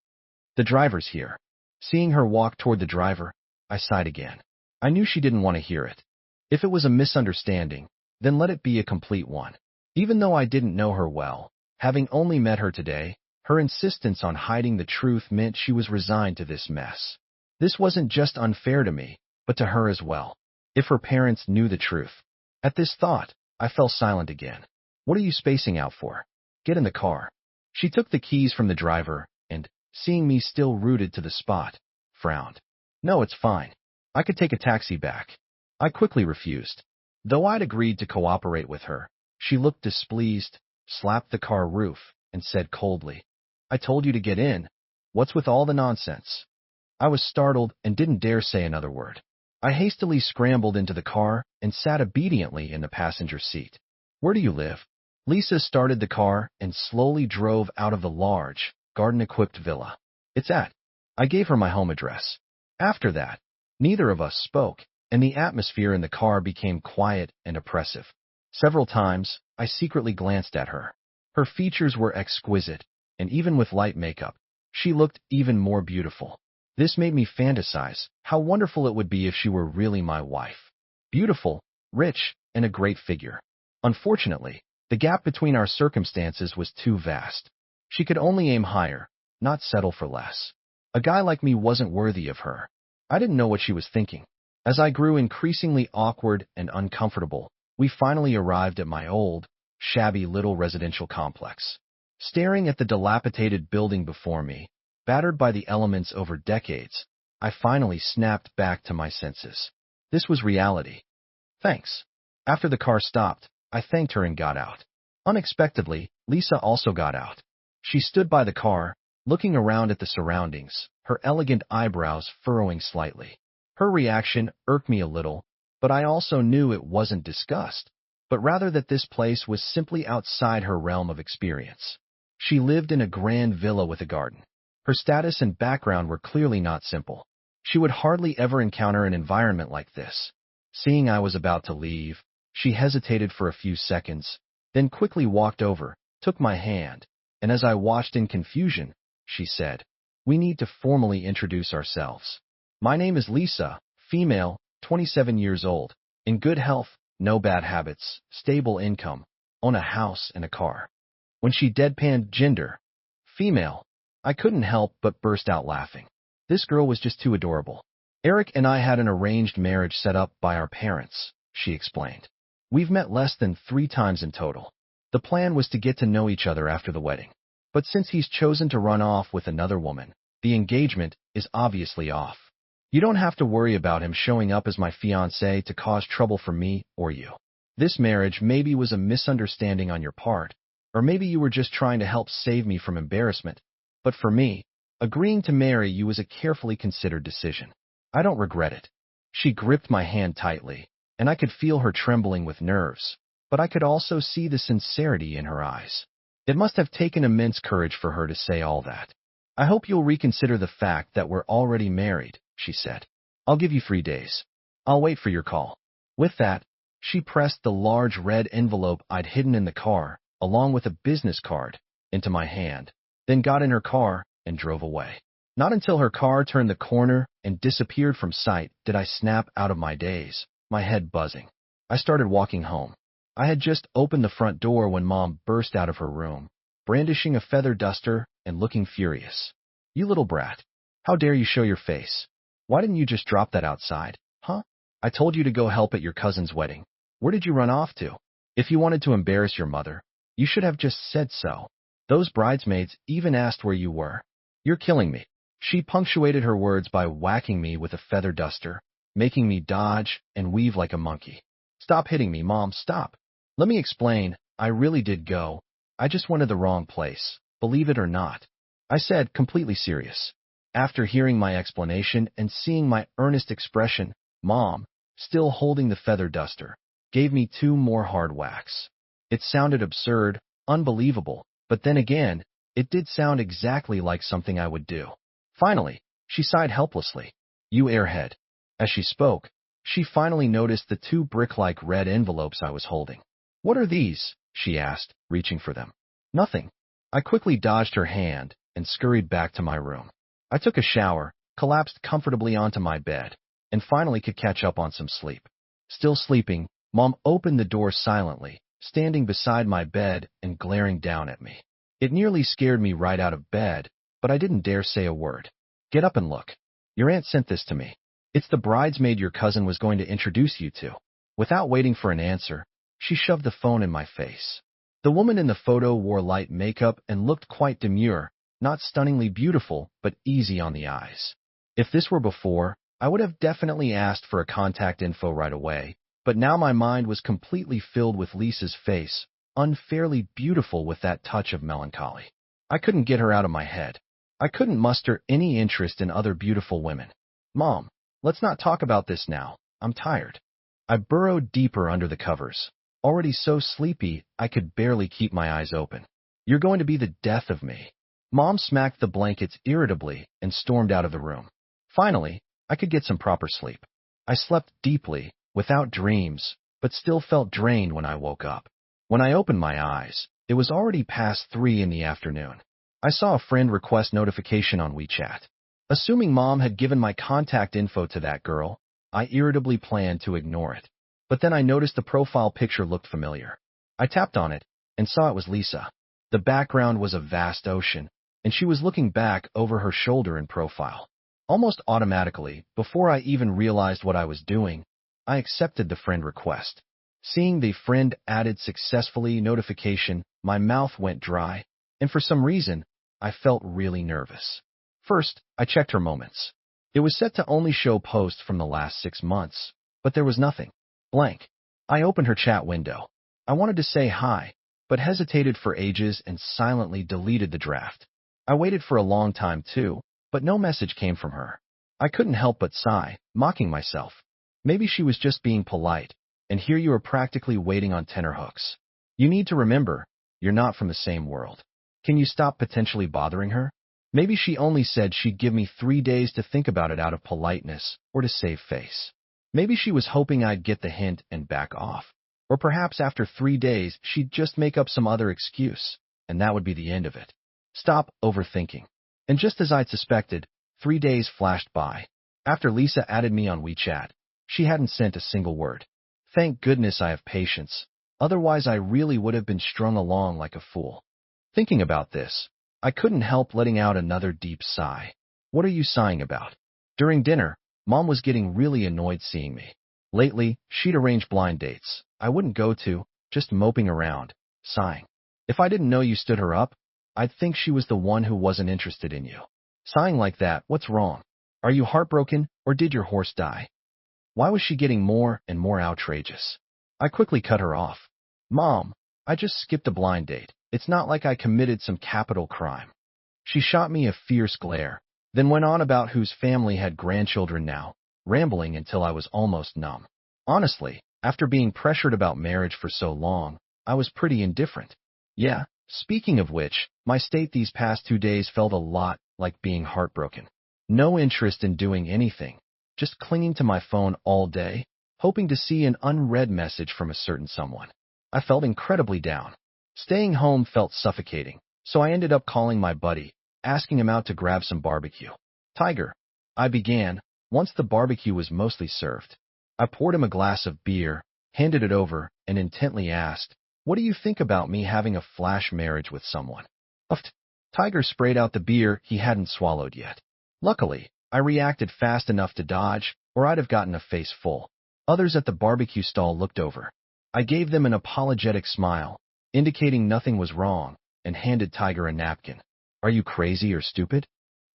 "The driver's here." Seeing her walk toward the driver, I sighed again. I knew she didn't want to hear it. If it was a misunderstanding, then let it be a complete one. Even though I didn't know her well, having only met her today, her insistence on hiding the truth meant she was resigned to this mess. This wasn't just unfair to me, but to her as well. If her parents knew the truth. At this thought, I fell silent again. "What are you spacing out for? Get in the car." She took the keys from the driver and, seeing me still rooted to the spot, frowned. "No, it's fine. I could take a taxi back." I quickly refused. Though I'd agreed to cooperate with her, she looked displeased, slapped the car roof, and said coldly, "I told you to get in. What's with all the nonsense?" I was startled and didn't dare say another word. I hastily scrambled into the car and sat obediently in the passenger seat. "Where do you live?" Lisa started the car and slowly drove out of the large, garden-equipped villa. "It's at—" I gave her my home address. After that, neither of us spoke, and the atmosphere in the car became quiet and oppressive. Several times, I secretly glanced at her. Her features were exquisite, and even with light makeup, she looked even more beautiful. This made me fantasize how wonderful it would be if she were really my wife. Beautiful, rich, and a great figure. Unfortunately, the gap between our circumstances was too vast. She could only aim higher, not settle for less. A guy like me wasn't worthy of her. I didn't know what she was thinking. As I grew increasingly awkward and uncomfortable, we finally arrived at my old, shabby little residential complex. Staring at the dilapidated building before me, battered by the elements over decades, I finally snapped back to my senses. This was reality. "Thanks." After the car stopped, I thanked her and got out. Unexpectedly, Lisa also got out. She stood by the car, looking around at the surroundings, her elegant eyebrows furrowing slightly. Her reaction irked me a little, but I also knew it wasn't disgust, but rather that this place was simply outside her realm of experience. She lived in a grand villa with a garden. Her status and background were clearly not simple. She would hardly ever encounter an environment like this. Seeing I was about to leave, she hesitated for a few seconds, then quickly walked over, took my hand, and as I watched in confusion, she said, "We need to formally introduce ourselves. My name is Lisa, female, 27 years old, in good health, no bad habits, stable income, own a house and a car. When she deadpanned gender, female, I couldn't help but burst out laughing. This girl was just too adorable. Eric and I had an arranged marriage set up by our parents, she explained. We've met less than 3 times in total. The plan was to get to know each other after the wedding. But since he's chosen to run off with another woman, the engagement is obviously off. You don't have to worry about him showing up as my fiancé to cause trouble for me or you. This marriage maybe was a misunderstanding on your part, or maybe you were just trying to help save me from embarrassment. But for me, agreeing to marry you was a carefully considered decision. I don't regret it. She gripped my hand tightly, and I could feel her trembling with nerves, but I could also see the sincerity in her eyes. It must have taken immense courage for her to say all that. I hope you'll reconsider the fact that we're already married, she said. I'll give you 3 days. I'll wait for your call. With that, she pressed the large red envelope I'd hidden in the car, along with a business card, into my hand, then got in her car and drove away. Not until her car turned the corner and disappeared from sight did I snap out of my daze, my head buzzing. I started walking home. I had just opened the front door when Mom burst out of her room, brandishing a feather duster and looking furious. You little brat. How dare you show your face? Why didn't you just drop that outside, huh? I told you to go help at your cousin's wedding. Where did you run off to? If you wanted to embarrass your mother, you should have just said so. Those bridesmaids even asked where you were. You're killing me. She punctuated her words by whacking me with a feather duster, making me dodge and weave like a monkey. Stop hitting me, Mom, stop. Let me explain, I really did go. I just went to the wrong place, believe it or not. I said, completely serious. After hearing my explanation and seeing my earnest expression, Mom, still holding the feather duster, gave me 2 more hard whacks. It sounded absurd, unbelievable, but then again, it did sound exactly like something I would do. Finally, she sighed helplessly. You airhead. As she spoke, she finally noticed the 2 brick-like red envelopes I was holding. What are these? She asked, reaching for them. Nothing. I quickly dodged her hand and scurried back to my room. I took a shower, collapsed comfortably onto my bed, and finally could catch up on some sleep. Still sleeping, Mom opened the door silently, standing beside my bed and glaring down at me. It nearly scared me right out of bed, but I didn't dare say a word. Get up and look. Your aunt sent this to me. It's the bridesmaid your cousin was going to introduce you to. Without waiting for an answer, she shoved the phone in my face. The woman in the photo wore light makeup and looked quite demure, not stunningly beautiful, but easy on the eyes. If this were before, I would have definitely asked for a contact info right away, but now my mind was completely filled with Lisa's face, unfairly beautiful with that touch of melancholy. I couldn't get her out of my head. I couldn't muster any interest in other beautiful women. Mom, let's not talk about this now. I'm tired. I burrowed deeper under the covers. Already so sleepy, I could barely keep my eyes open. You're going to be the death of me. Mom smacked the blankets irritably and stormed out of the room. Finally, I could get some proper sleep. I slept deeply, without dreams, but still felt drained when I woke up. When I opened my eyes, it was already past 3 in the afternoon. I saw a friend request notification on WeChat. Assuming Mom had given my contact info to that girl, I irritably planned to ignore it. But then I noticed the profile picture looked familiar. I tapped on it and saw it was Lisa. The background was a vast ocean, and she was looking back over her shoulder in profile. Almost automatically, before I even realized what I was doing, I accepted the friend request. Seeing the friend added successfully notification, my mouth went dry, and for some reason, I felt really nervous. First, I checked her moments. It was set to only show posts from the last 6 months, but there was nothing. Blank. I opened her chat window. I wanted to say hi, but hesitated for ages and silently deleted the draft. I waited for a long time too, but no message came from her. I couldn't help but sigh, mocking myself. Maybe she was just being polite, and here you are practically waiting on tenterhooks. You need to remember, you're not from the same world. Can you stop potentially bothering her? Maybe she only said she'd give me 3 days to think about it out of politeness or to save face. Maybe she was hoping I'd get the hint and back off. Or perhaps after 3 days, she'd just make up some other excuse, and that would be the end of it. Stop overthinking. And just as I'd suspected, 3 days flashed by. After Lisa added me on WeChat, She hadn't sent a single word. Thank goodness I have patience. Otherwise, I really would have been strung along like a fool. Thinking about this, I couldn't help letting out another deep sigh. What are you sighing about? During dinner, Mom was getting really annoyed seeing me. Lately, she'd arrange blind dates. I wouldn't go to, just moping around, sighing. If I didn't know you stood her up, I'd think she was the one who wasn't interested in you. Sighing like that, what's wrong? Are you heartbroken, or did your horse die? Why was she getting more and more outrageous? I quickly cut her off. Mom, I just skipped a blind date. It's not like I committed some capital crime. She shot me a fierce glare, then went on about whose family had grandchildren now, rambling until I was almost numb. Honestly, after being pressured about marriage for so long, I was pretty indifferent. Yeah, speaking of which, my state these past 2 days felt a lot like being heartbroken. No interest in doing anything, just clinging to my phone all day, hoping to see an unread message from a certain someone. I felt incredibly down. Staying home felt suffocating, so I ended up calling my buddy, asking him out to grab some barbecue. Tiger, I began, once the barbecue was mostly served. I poured him a glass of beer, handed it over, and intently asked, "What do you think about me having a flash marriage with someone?" Uffed. Tiger sprayed out the beer he hadn't swallowed yet. Luckily, I reacted fast enough to dodge, or I'd have gotten a face full. Others at the barbecue stall looked over. I gave them an apologetic smile, indicating nothing was wrong, and handed Tiger a napkin. Are you crazy or stupid?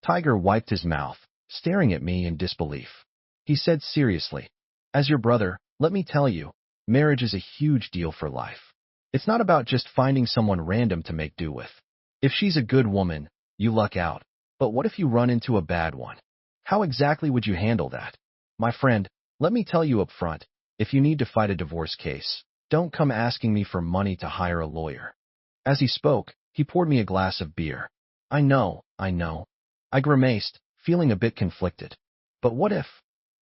Tiger wiped his mouth, staring at me in disbelief. He said seriously, "As your brother, let me tell you, marriage is a huge deal for life. It's not about just finding someone random to make do with. If she's a good woman, you luck out. But what if you run into a bad one? How exactly would you handle that? My friend, let me tell you up front, if you need to fight a divorce case, don't come asking me for money to hire a lawyer." As he spoke, he poured me a glass of beer. I know. I grimaced, feeling a bit conflicted. But what if?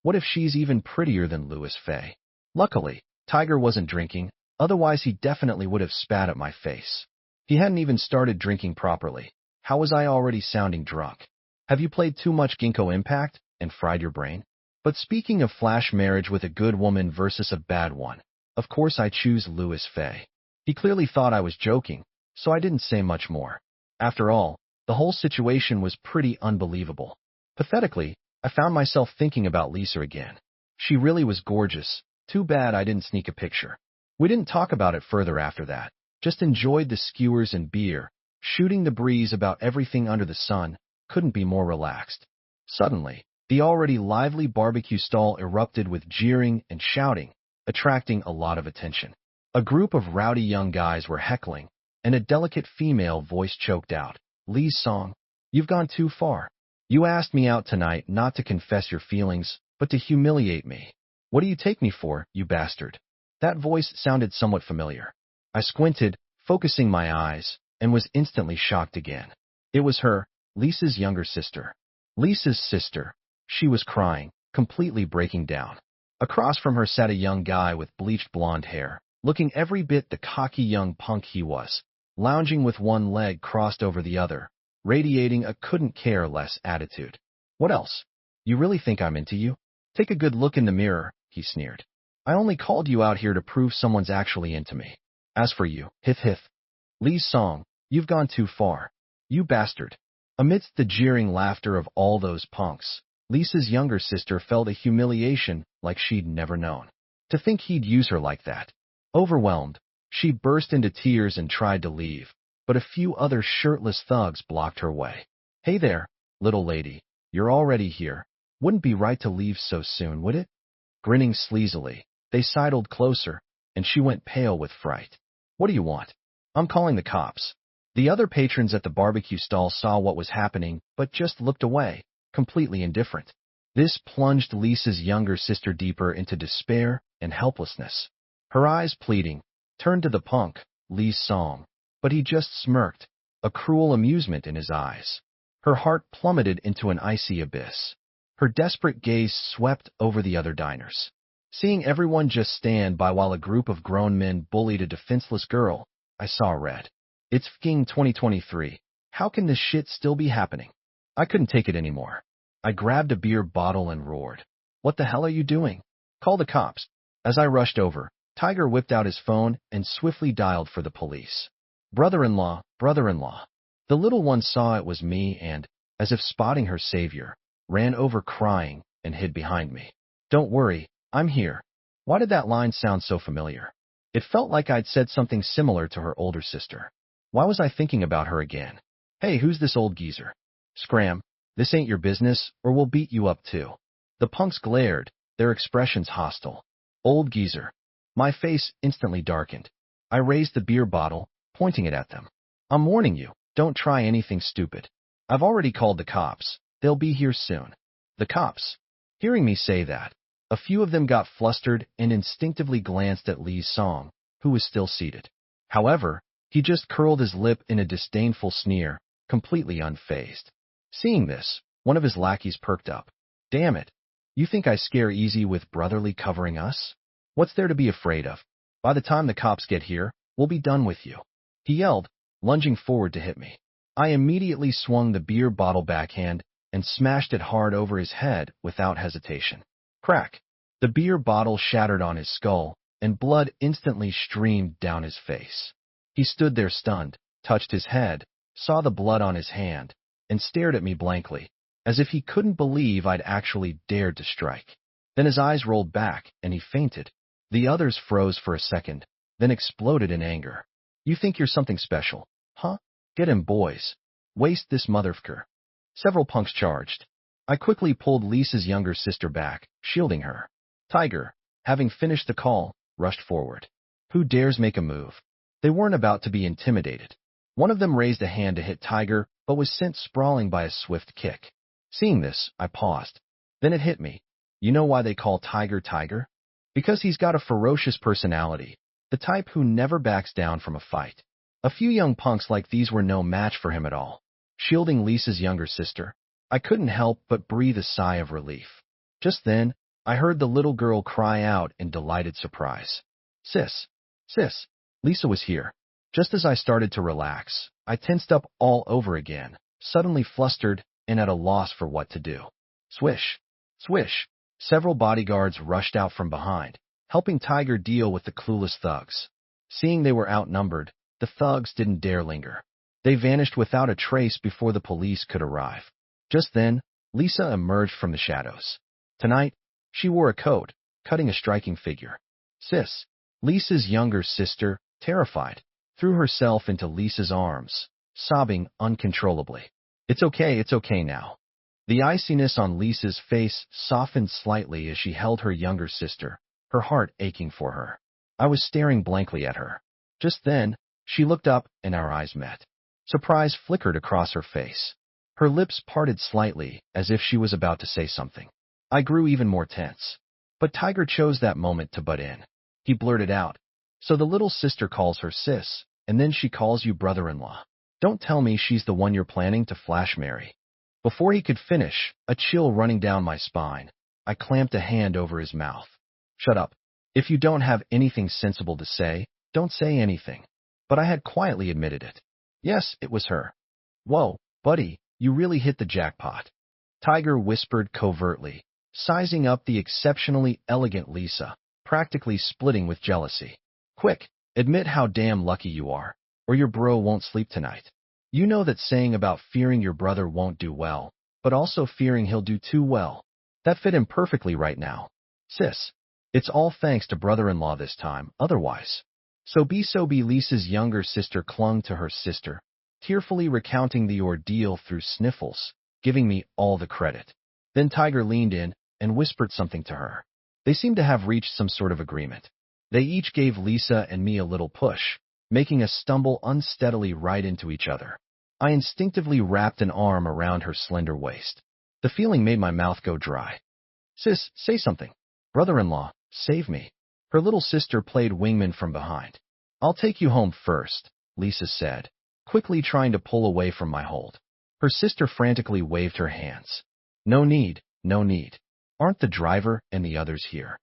What if she's even prettier than Louis Fay? Luckily, Tiger wasn't drinking, otherwise he definitely would have spat at my face. He hadn't even started drinking properly. How was I already sounding drunk? Have you played too much Ginkgo Impact and fried your brain? But speaking of flash marriage with a good woman versus a bad one, of course I choose Louis Fay. He clearly thought I was joking, so I didn't say much more. After all, the whole situation was pretty unbelievable. Pathetically, I found myself thinking about Lisa again. She really was gorgeous. Too bad I didn't sneak a picture. We didn't talk about it further after that, just enjoyed the skewers and beer, shooting the breeze about everything under the sun, couldn't be more relaxed. Suddenly, the already lively barbecue stall erupted with jeering and shouting, attracting a lot of attention. A group of rowdy young guys were heckling, and a delicate female voice choked out, "Lee's song, you've gone too far. You asked me out tonight not to confess your feelings, but to humiliate me. What do you take me for, you bastard?" That voice sounded somewhat familiar. I squinted, focusing my eyes, and was instantly shocked again. It was her, Lisa's younger sister. Lisa's sister. She was crying, completely breaking down. Across from her sat a young guy with bleached blonde hair, looking every bit the cocky young punk he was, lounging with one leg crossed over the other, radiating a couldn't-care-less attitude. "What else? You really think I'm into you? Take a good look in the mirror," he sneered. "I only called you out here to prove someone's actually into me. As for you, hith. Lee's song, you've gone too far. You bastard." Amidst the jeering laughter of all those punks, Lisa's younger sister felt a humiliation like she'd never known. To think he'd use her like that. Overwhelmed, she burst into tears and tried to leave, but a few other shirtless thugs blocked her way. "Hey there, little lady, you're already here. Wouldn't be right to leave so soon, would it?" Grinning sleazily, they sidled closer, and she went pale with fright. "What do you want?" "I'm calling the cops." The other patrons at the barbecue stall saw what was happening, but just looked away, completely indifferent. This plunged Lisa's younger sister deeper into despair and helplessness. Her eyes pleading, turned to the punk, Lee's song, but he just smirked, a cruel amusement in his eyes. Her heart plummeted into an icy abyss. Her desperate gaze swept over the other diners. Seeing everyone just stand by while a group of grown men bullied a defenseless girl, I saw red. It's f***ing 2023. How can this shit still be happening? I couldn't take it anymore. I grabbed a beer bottle and roared. "What the hell are you doing? Call the cops. As I rushed over, Tiger whipped out his phone and swiftly dialed for the police. Brother-in-law, brother-in-law. The little one saw it was me and, as if spotting her savior, ran over crying and hid behind me. Don't worry, I'm here. Why did that line sound so familiar? It felt like I'd said something similar to her older sister. Why was I thinking about her again? Hey, who's this old geezer? Scram, this ain't your business, or we'll beat you up too. The punks glared, their expressions hostile. Old geezer. My face instantly darkened. I raised the beer bottle, pointing it at them. I'm warning you, don't try anything stupid. I've already called the cops. They'll be here soon. The cops. Hearing me say that, a few of them got flustered and instinctively glanced at Lee's Song, who was still seated. However, he just curled his lip in a disdainful sneer, completely unfazed. Seeing this, one of his lackeys perked up. Damn it. You think I scare easy with brotherly covering us? What's there to be afraid of? By the time the cops get here, we'll be done with you. He yelled, lunging forward to hit me. I immediately swung the beer bottle backhand and smashed it hard over his head without hesitation. Crack! The beer bottle shattered on his skull, and blood instantly streamed down his face. He stood there stunned, touched his head, saw the blood on his hand, and stared at me blankly, as if he couldn't believe I'd actually dared to strike. Then his eyes rolled back, and he fainted. The others froze for a second, then exploded in anger. You think you're something special, huh? Get him, boys. Waste this motherfucker. Several punks charged. I quickly pulled Lisa's younger sister back, shielding her. Tiger, having finished the call, rushed forward. Who dares make a move? They weren't about to be intimidated. One of them raised a hand to hit Tiger, but was sent sprawling by a swift kick. Seeing this, I paused. Then it hit me. You know why they call Tiger Tiger? Because he's got a ferocious personality, the type who never backs down from a fight. A few young punks like these were no match for him at all. Shielding Lisa's younger sister, I couldn't help but breathe a sigh of relief. Just then, I heard the little girl cry out in delighted surprise. Sis! Sis! Lisa was here. Just as I started to relax, I tensed up all over again, suddenly flustered and at a loss for what to do. Swish! Swish! Several bodyguards rushed out from behind, helping Tiger deal with the clueless thugs. Seeing they were outnumbered, the thugs didn't dare linger. They vanished without a trace before the police could arrive. Just then, Lisa emerged from the shadows. Tonight, she wore a coat, cutting a striking figure. Sis, Lisa's younger sister, terrified, threw herself into Lisa's arms, sobbing uncontrollably. It's okay now. The iciness on Lisa's face softened slightly as she held her younger sister, her heart aching for her. I was staring blankly at her. Just then, she looked up and our eyes met. Surprise flickered across her face. Her lips parted slightly as if she was about to say something. I grew even more tense. But Tiger chose that moment to butt in. He blurted out, "So the little sister calls her sis, and then she calls you brother-in-law. Don't tell me she's the one you're planning to flash marry." Before he could finish, a chill running down my spine, I clamped a hand over his mouth. Shut up. If you don't have anything sensible to say, don't say anything. But I had quietly admitted it. Yes, it was her. Whoa, buddy, you really hit the jackpot. Tiger whispered covertly, sizing up the exceptionally elegant Lisa, practically splitting with jealousy. Quick, admit how damn lucky you are, or your bro won't sleep tonight. You know that saying about fearing your brother won't do well, but also fearing he'll do too well. That fit him perfectly right now. Sis, it's all thanks to brother-in-law this time, otherwise. So be Lisa's younger sister clung to her sister, tearfully recounting the ordeal through sniffles, giving me all the credit. Then Tiger leaned in and whispered something to her. They seemed to have reached some sort of agreement. They each gave Lisa and me a little push, making us stumble unsteadily right into each other. I instinctively wrapped an arm around her slender waist. The feeling made my mouth go dry. Sis, say something. Brother-in-law, save me. Her little sister played wingman from behind. I'll take you home first, Lisa said, quickly trying to pull away from my hold. Her sister frantically waved her hands. No need, no need. Aren't the driver and the others here?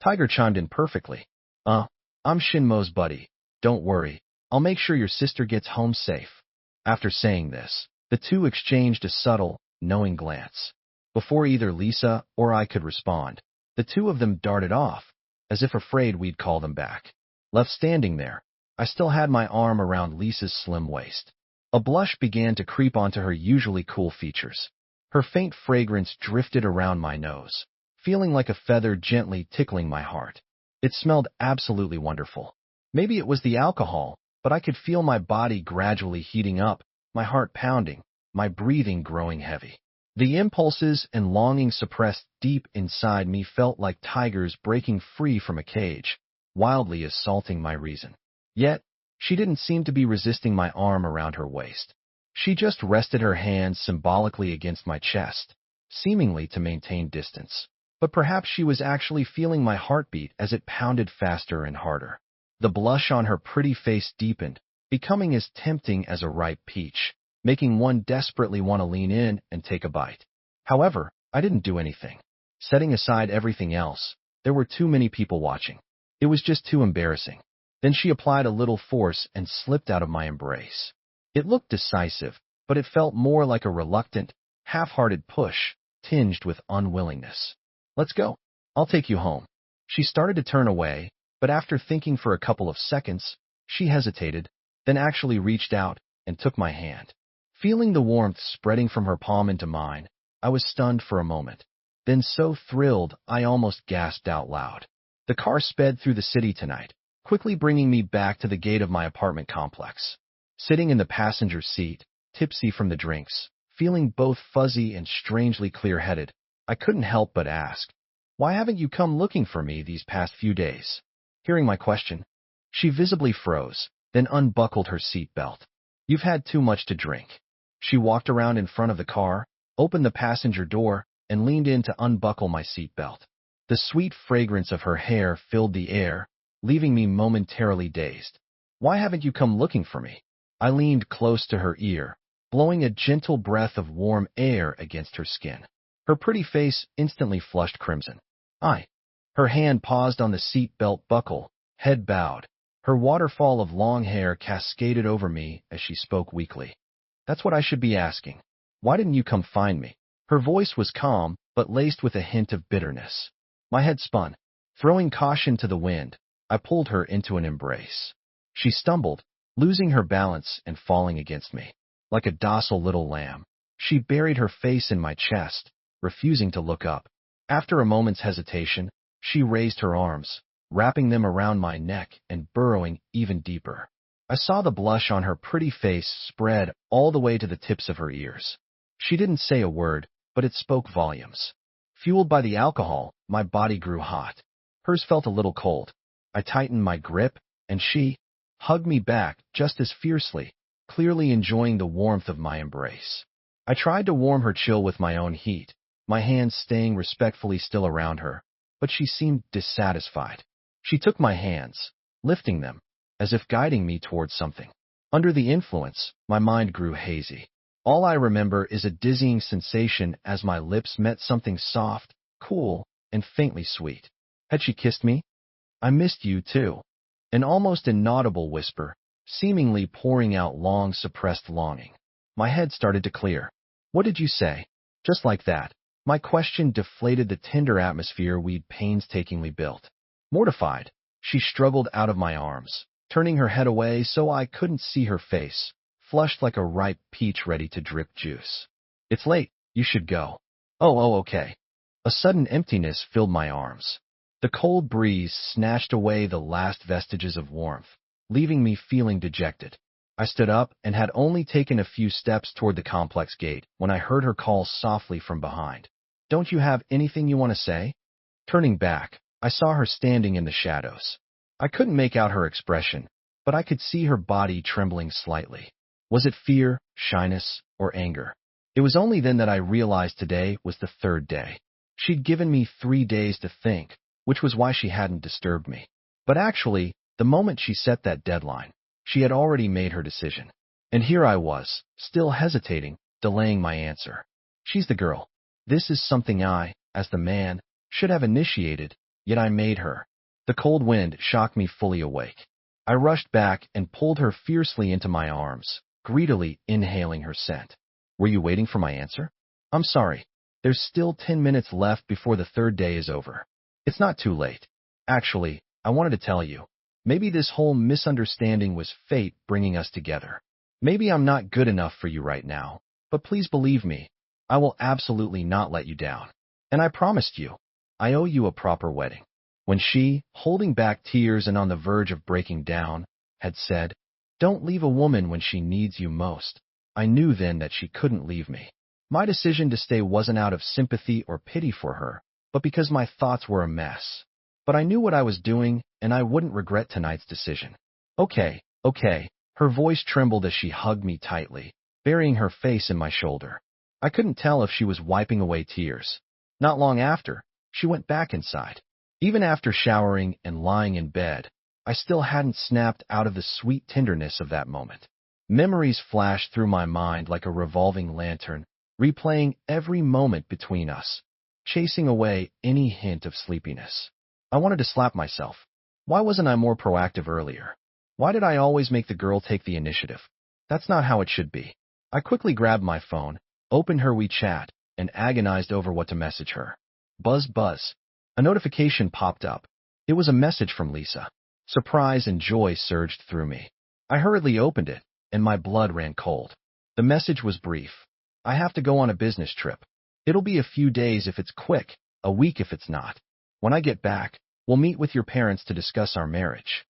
Tiger chimed in perfectly. I'm Shinmo's buddy. Don't worry, I'll make sure your sister gets home safe. After saying this, the two exchanged a subtle, knowing glance. Before either Lisa or I could respond, The two of them darted off, as if afraid we'd call them back. Left standing there, I still had my arm around Lisa's slim waist. A blush began to creep onto her usually cool features. Her faint fragrance drifted around my nose, feeling like a feather gently tickling my heart. It smelled absolutely wonderful. Maybe it was the alcohol, but I could feel my body gradually heating up, my heart pounding, my breathing growing heavy. The impulses and longing suppressed deep inside me felt like tigers breaking free from a cage, wildly assaulting my reason. Yet, she didn't seem to be resisting my arm around her waist. She just rested her hands symbolically against my chest, seemingly to maintain distance. But perhaps she was actually feeling my heartbeat as it pounded faster and harder. The blush on her pretty face deepened, becoming as tempting as a ripe peach, making one desperately want to lean in and take a bite. However, I didn't do anything. Setting aside everything else, there were too many people watching. It was just too embarrassing. Then she applied a little force and slipped out of my embrace. It looked decisive, but it felt more like a reluctant, half-hearted push, tinged with unwillingness. Let's go. I'll take you home. She started to turn away, but after thinking for a couple of seconds, she hesitated, then actually reached out and took my hand. Feeling the warmth spreading from her palm into mine, I was stunned for a moment, then so thrilled I almost gasped out loud. The car sped through the city tonight, quickly bringing me back to the gate of my apartment complex. Sitting in the passenger seat, tipsy from the drinks, feeling both fuzzy and strangely clear-headed, I couldn't help but ask, "Why haven't you come looking for me these past few days?" Hearing my question, she visibly froze, then unbuckled her seat belt. "You've had too much to drink." She walked around in front of the car, opened the passenger door, and leaned in to unbuckle my seat belt. The sweet fragrance of her hair filled the air, leaving me momentarily dazed. "Why haven't you come looking for me?" I leaned close to her ear, blowing a gentle breath of warm air against her skin. Her pretty face instantly flushed crimson. Her hand paused on the seat belt buckle, head bowed. Her waterfall of long hair cascaded over me as she spoke weakly. "That's what I should be asking. Why didn't you come find me?" Her voice was calm, but laced with a hint of bitterness. My head spun. Throwing caution to the wind, I pulled her into an embrace. She stumbled, losing her balance and falling against me. Like a docile little lamb, she buried her face in my chest, refusing to look up. After a moment's hesitation, she raised her arms, wrapping them around my neck and burrowing even deeper. I saw the blush on her pretty face spread all the way to the tips of her ears. She didn't say a word, but it spoke volumes. Fueled by the alcohol, my body grew hot. Hers felt a little cold. I tightened my grip, and she hugged me back just as fiercely, clearly enjoying the warmth of my embrace. I tried to warm her chill with my own heat, my hands staying respectfully still around her, but she seemed dissatisfied. She took my hands, lifting them, as if guiding me towards something. Under the influence, my mind grew hazy. All I remember is a dizzying sensation as my lips met something soft, cool, and faintly sweet. Had she kissed me? "I missed you, too." An almost inaudible whisper, seemingly pouring out long suppressed longing. My head started to clear. "What did you say?" Just like that, my question deflated the tender atmosphere we'd painstakingly built. Mortified, she struggled out of my arms, turning her head away so I couldn't see her face, flushed like a ripe peach ready to drip juice. "It's late, you should go." Okay." A sudden emptiness filled my arms. The cold breeze snatched away the last vestiges of warmth, leaving me feeling dejected. I stood up and had only taken a few steps toward the complex gate when I heard her call softly from behind. "Don't you have anything you want to say?" Turning back, I saw her standing in the shadows. I couldn't make out her expression, but I could see her body trembling slightly. Was it fear, shyness, or anger? It was only then that I realized today was the third day. She'd given me 3 days to think, which was why she hadn't disturbed me. But actually, the moment she set that deadline, she had already made her decision. And here I was, still hesitating, delaying my answer. She's the girl. This is something I, as the man, should have initiated, yet I made her. The cold wind shocked me fully awake. I rushed back and pulled her fiercely into my arms, greedily inhaling her scent. "Were you waiting for my answer?" "I'm sorry. There's still 10 minutes left before the third day is over." It's not too late. Actually, I wanted to tell you. Maybe this whole misunderstanding was fate bringing us together. Maybe I'm not good enough for you right now, but please believe me, I will absolutely not let you down. And I promised you, I owe you a proper wedding. When she, holding back tears and on the verge of breaking down, had said, "Don't leave a woman when she needs you most," I knew then that she couldn't leave me. My decision to stay wasn't out of sympathy or pity for her, but because my thoughts were a mess. But I knew what I was doing, and I wouldn't regret tonight's decision. Okay, okay. Her voice trembled as she hugged me tightly, burying her face in my shoulder. I couldn't tell if she was wiping away tears. Not long after, she went back inside. Even after showering and lying in bed, I still hadn't snapped out of the sweet tenderness of that moment. Memories flashed through my mind like a revolving lantern, replaying every moment between us, chasing away any hint of sleepiness. I wanted to slap myself. Why wasn't I more proactive earlier? Why did I always make the girl take the initiative? That's not how it should be. I quickly grabbed my phone, opened her WeChat, and agonized over what to message her. Buzz, buzz. A notification popped up. It was a message from Lisa. Surprise and joy surged through me. I hurriedly opened it, and my blood ran cold. The message was brief. "I have to go on a business trip. It'll be a few days if it's quick, a week if it's not. When I get back, we'll meet with your parents to discuss our marriage."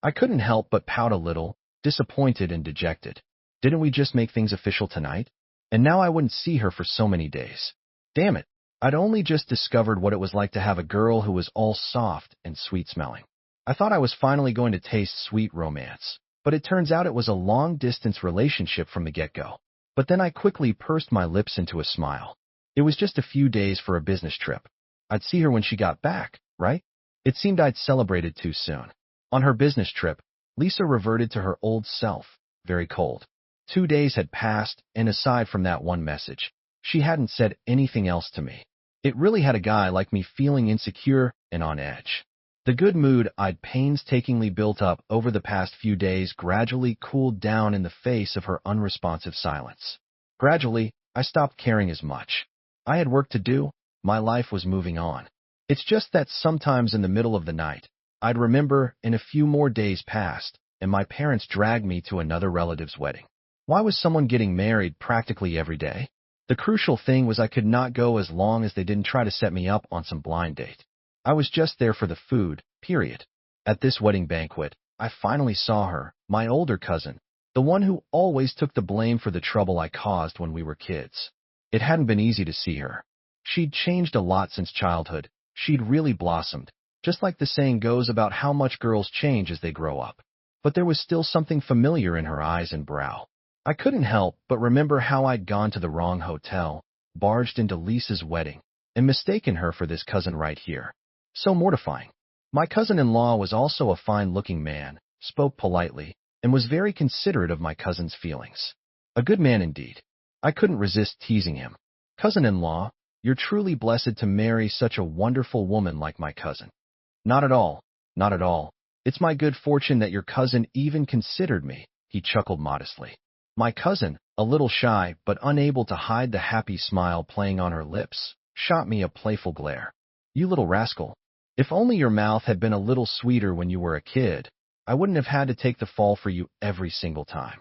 I couldn't help but pout a little, disappointed and dejected. Didn't we just make things official tonight? And now I wouldn't see her for so many days. Damn it, I'd only just discovered what it was like to have a girl who was all soft and sweet-smelling. I thought I was finally going to taste sweet romance, but it turns out it was a long-distance relationship from the get-go. But then I quickly pursed my lips into a smile. It was just a few days for a business trip. I'd see her when she got back, right? It seemed I'd celebrated too soon. On her business trip, Lisa reverted to her old self, very cold. 2 days had passed, and aside from that one message, she hadn't said anything else to me. It really had a guy like me feeling insecure and on edge. The good mood I'd painstakingly built up over the past few days gradually cooled down in the face of her unresponsive silence. Gradually, I stopped caring as much. I had work to do, my life was moving on. It's just that sometimes in the middle of the night, I'd remember, and a few more days passed, and my parents dragged me to another relative's wedding. Why was someone getting married practically every day? The crucial thing was I could not go as long as they didn't try to set me up on some blind date. I was just there for the food, period. At this wedding banquet, I finally saw her, my older cousin, the one who always took the blame for the trouble I caused when we were kids. It hadn't been easy to see her. She'd changed a lot since childhood. She'd really blossomed, just like the saying goes about how much girls change as they grow up. But there was still something familiar in her eyes and brow. I couldn't help but remember how I'd gone to the wrong hotel, barged into Lisa's wedding, and mistaken her for this cousin right here. So mortifying. My cousin-in-law was also a fine-looking man, spoke politely, and was very considerate of my cousin's feelings. A good man indeed. I couldn't resist teasing him. "Cousin-in-law, you're truly blessed to marry such a wonderful woman like my cousin." "Not at all, not at all. It's my good fortune that your cousin even considered me," he chuckled modestly. My cousin, a little shy but unable to hide the happy smile playing on her lips, shot me a playful glare. "You little rascal. If only your mouth had been a little sweeter when you were a kid, I wouldn't have had to take the fall for you every single time."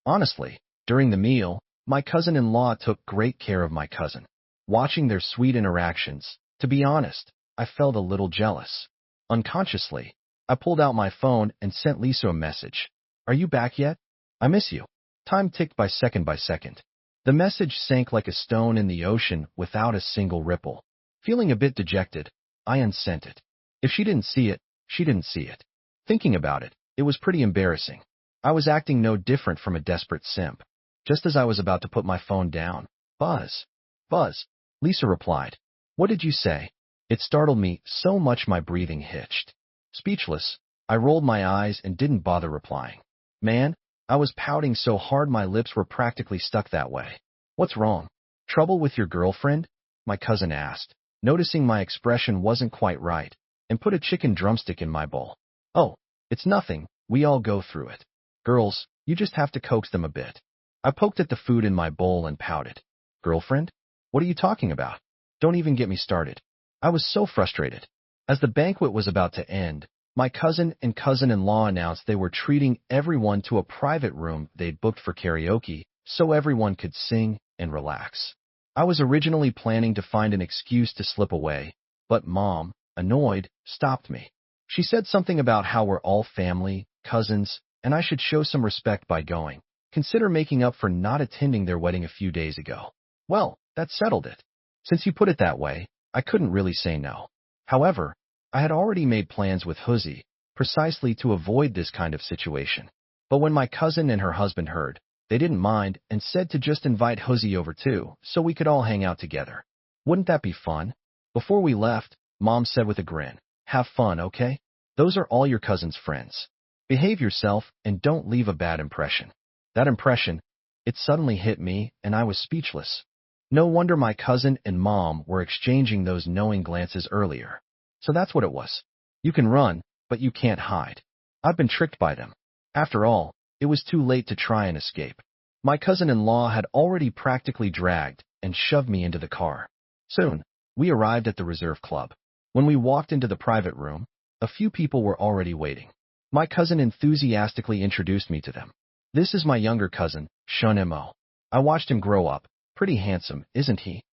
Honestly, during the meal, my cousin-in-law took great care of my cousin. Watching their sweet interactions, to be honest, I felt a little jealous. Unconsciously, I pulled out my phone and sent Lisa a message. "Are you back yet? I miss you." Time ticked by second by second. The message sank like a stone in the ocean without a single ripple. Feeling a bit dejected, I unsent it. If she didn't see it, she didn't see it. Thinking about it, it was pretty embarrassing. I was acting no different from a desperate simp. Just as I was about to put my phone down, buzz, buzz, Lisa replied. "What did you say?" It startled me so much my breathing hitched. Speechless, I rolled my eyes and didn't bother replying. Man, I was pouting so hard my lips were practically stuck that way. "What's wrong? Trouble with your girlfriend?" my cousin asked, noticing my expression wasn't quite right, and put a chicken drumstick in my bowl. "Oh, it's nothing, we all go through it. Girls, you just have to coax them a bit." I poked at the food in my bowl and pouted. "Girlfriend? What are you talking about? Don't even get me started." I was so frustrated. As the banquet was about to end, my cousin and cousin-in-law announced they were treating everyone to a private room they'd booked for karaoke so everyone could sing and relax. I was originally planning to find an excuse to slip away, but Mom, annoyed, stopped me. She said something about how we're all family, cousins, and I should show some respect by going. Consider making up for not attending their wedding a few days ago. Well, that settled it. Since you put it that way, I couldn't really say no. However, I had already made plans with Huzi, precisely to avoid this kind of situation. But when my cousin and her husband heard, they didn't mind and said to just invite Huzi over too, so we could all hang out together. Wouldn't that be fun? Before we left, Mom said with a grin, "Have fun, okay? Those are all your cousin's friends. Behave yourself and don't leave a bad impression." That impression, it suddenly hit me and I was speechless. No wonder my cousin and Mom were exchanging those knowing glances earlier. So that's what it was. You can run, but you can't hide. I've been tricked by them. After all, it was too late to try and escape. My cousin-in-law had already practically dragged and shoved me into the car. Soon, we arrived at the reserve club. When we walked into the private room, a few people were already waiting. My cousin enthusiastically introduced me to them. "This is my younger cousin, Shunemo. I watched him grow up. Pretty handsome, isn't he?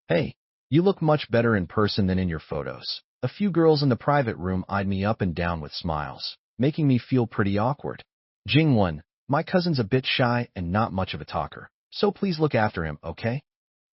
Hey, you look much better in person than in your photos." A few girls in the private room eyed me up and down with smiles, making me feel pretty awkward. "Jingwon, my cousin's a bit shy and not much of a talker, so please look after him, okay?"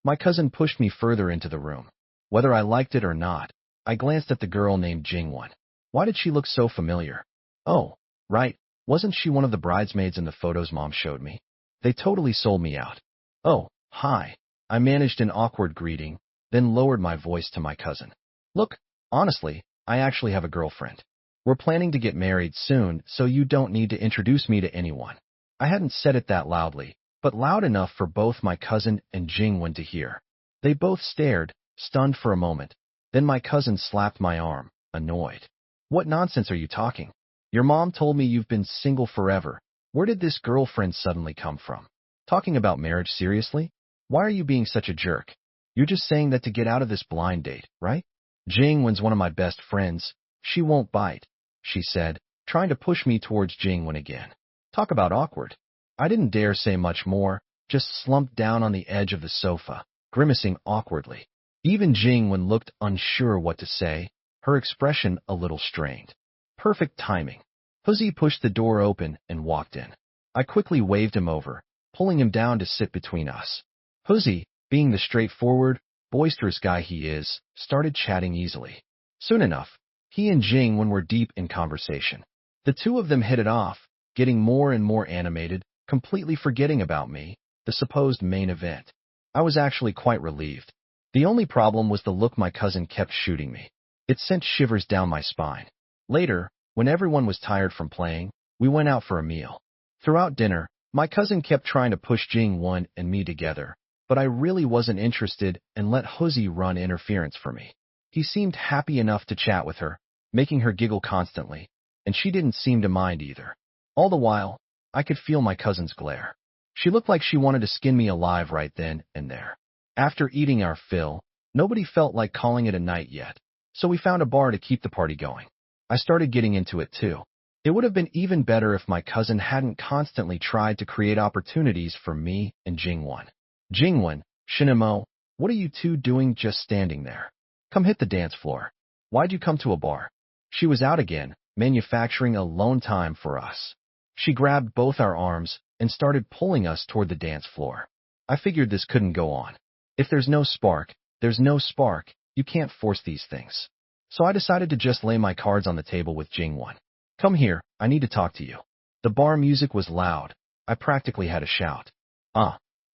My cousin pushed me further into the room. Whether I liked it or not, I glanced at the girl named Jingwon. Why did she look so familiar? Oh, right, wasn't she one of the bridesmaids in the photos Mom showed me? They totally sold me out. "Oh, hi." I managed an awkward greeting, then lowered my voice to my cousin. "Look, honestly, I actually have a girlfriend. We're planning to get married soon, so you don't need to introduce me to anyone." I hadn't said it that loudly, but loud enough for both my cousin and Jingwon to hear. They both stared, stunned for a moment. Then my cousin slapped my arm, annoyed. "What nonsense are you talking? Your mom told me you've been single forever. Where did this girlfriend suddenly come from? Talking about marriage seriously? Why are you being such a jerk? You're just saying that to get out of this blind date, right? Jingwon's one of my best friends. She won't bite," she said, trying to push me towards Jingwon again. Talk about awkward. I didn't dare say much more, just slumped down on the edge of the sofa, grimacing awkwardly. Even Jingwon looked unsure what to say, her expression a little strained. Perfect timing. Huzi pushed the door open and walked in. I quickly waved him over, pulling him down to sit between us. Huzi, being the straightforward, boisterous guy he is, started chatting easily. Soon enough, he and Jingwon were deep in conversation. The two of them hit it off, getting more and more animated, completely forgetting about me, the supposed main event. I was actually quite relieved. The only problem was the look my cousin kept shooting me. It sent shivers down my spine. Later, when everyone was tired from playing, we went out for a meal. Throughout dinner, my cousin kept trying to push Jingwon and me together, but I really wasn't interested and let Huzi run interference for me. He seemed happy enough to chat with her, making her giggle constantly, and she didn't seem to mind either. All the while, I could feel my cousin's glare. She looked like she wanted to skin me alive right then and there. After eating our fill, nobody felt like calling it a night yet, so we found a bar to keep the party going. I started getting into it too. It would have been even better if my cousin hadn't constantly tried to create opportunities for me and Jingwon. "Jingwon, Shinemo, what are you two doing just standing there? Come hit the dance floor. Why'd you come to a bar?" She was out again, manufacturing alone time for us. She grabbed both our arms and started pulling us toward the dance floor. I figured this couldn't go on. If there's no spark, there's no spark. You can't force these things. So I decided to just lay my cards on the table with Jingwon. "Come here, I need to talk to you." The bar music was loud. I practically had a shout.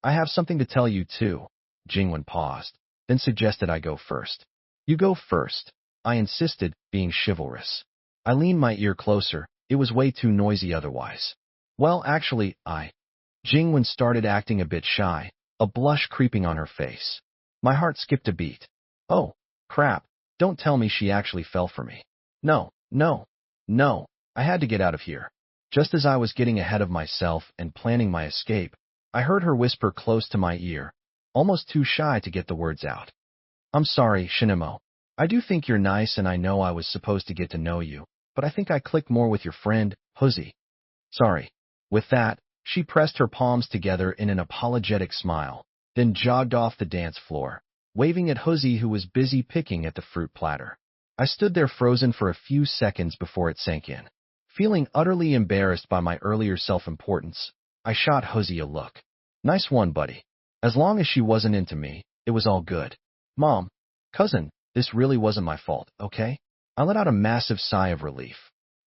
I have something to tell you too." Jingwon paused, then suggested I go first. "You go first," I insisted, being chivalrous. I leaned my ear closer. It was way too noisy otherwise. "Well, actually, Jingwon started acting a bit shy, a blush creeping on her face. My heart skipped a beat. Oh, crap, don't tell me she actually fell for me. No, no, no, I had to get out of here. Just as I was getting ahead of myself and planning my escape, I heard her whisper close to my ear, almost too shy to get the words out. "I'm sorry, Shinemo. I do think you're nice and I know I was supposed to get to know you, but I think I clicked more with your friend, Huzzy. Sorry. With that, she pressed her palms together in an apologetic smile, then jogged off the dance floor, waving at Huzzy who was busy picking at the fruit platter. I stood there frozen for a few seconds before it sank in. Feeling utterly embarrassed by my earlier self-importance, I shot Huzzy a look. Nice one, buddy. As long as she wasn't into me, it was all good. Mom, cousin, this really wasn't my fault, okay? I let out a massive sigh of relief.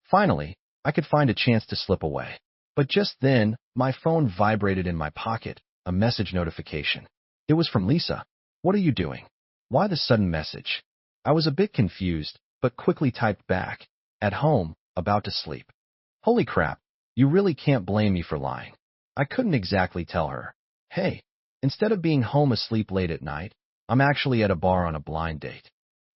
Finally, I could find a chance to slip away. But just then, my phone vibrated in my pocket, a message notification. It was from Lisa. What are you doing? Why the sudden message? I was a bit confused, but quickly typed back. At home, about to sleep. Holy crap, you really can't blame me for lying. I couldn't exactly tell her. Hey, instead of being home asleep late at night, I'm actually at a bar on a blind date.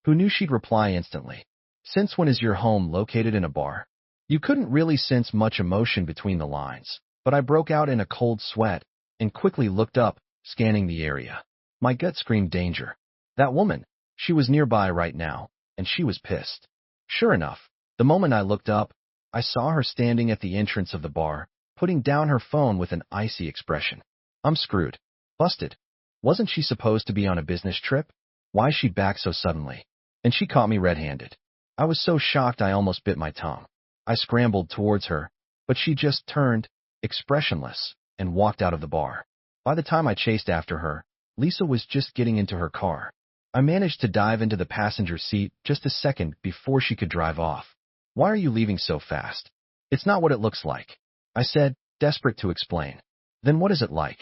Who knew she'd reply instantly? Since when is your home located in a bar? You couldn't really sense much emotion between the lines, but I broke out in a cold sweat and quickly looked up, scanning the area. My gut screamed danger. That woman, she was nearby right now, and she was pissed. Sure enough, the moment I looked up, I saw her standing at the entrance of the bar, putting down her phone with an icy expression. I'm screwed. Busted. Wasn't she supposed to be on a business trip? Why's she back so suddenly? And she caught me red-handed. I was so shocked I almost bit my tongue. I scrambled towards her, but she just turned, expressionless, and walked out of the bar. By the time I chased after her, Lisa was just getting into her car. I managed to dive into the passenger seat just a second before she could drive off. Why are you leaving so fast? It's not what it looks like, I said, desperate to explain. Then what is it like?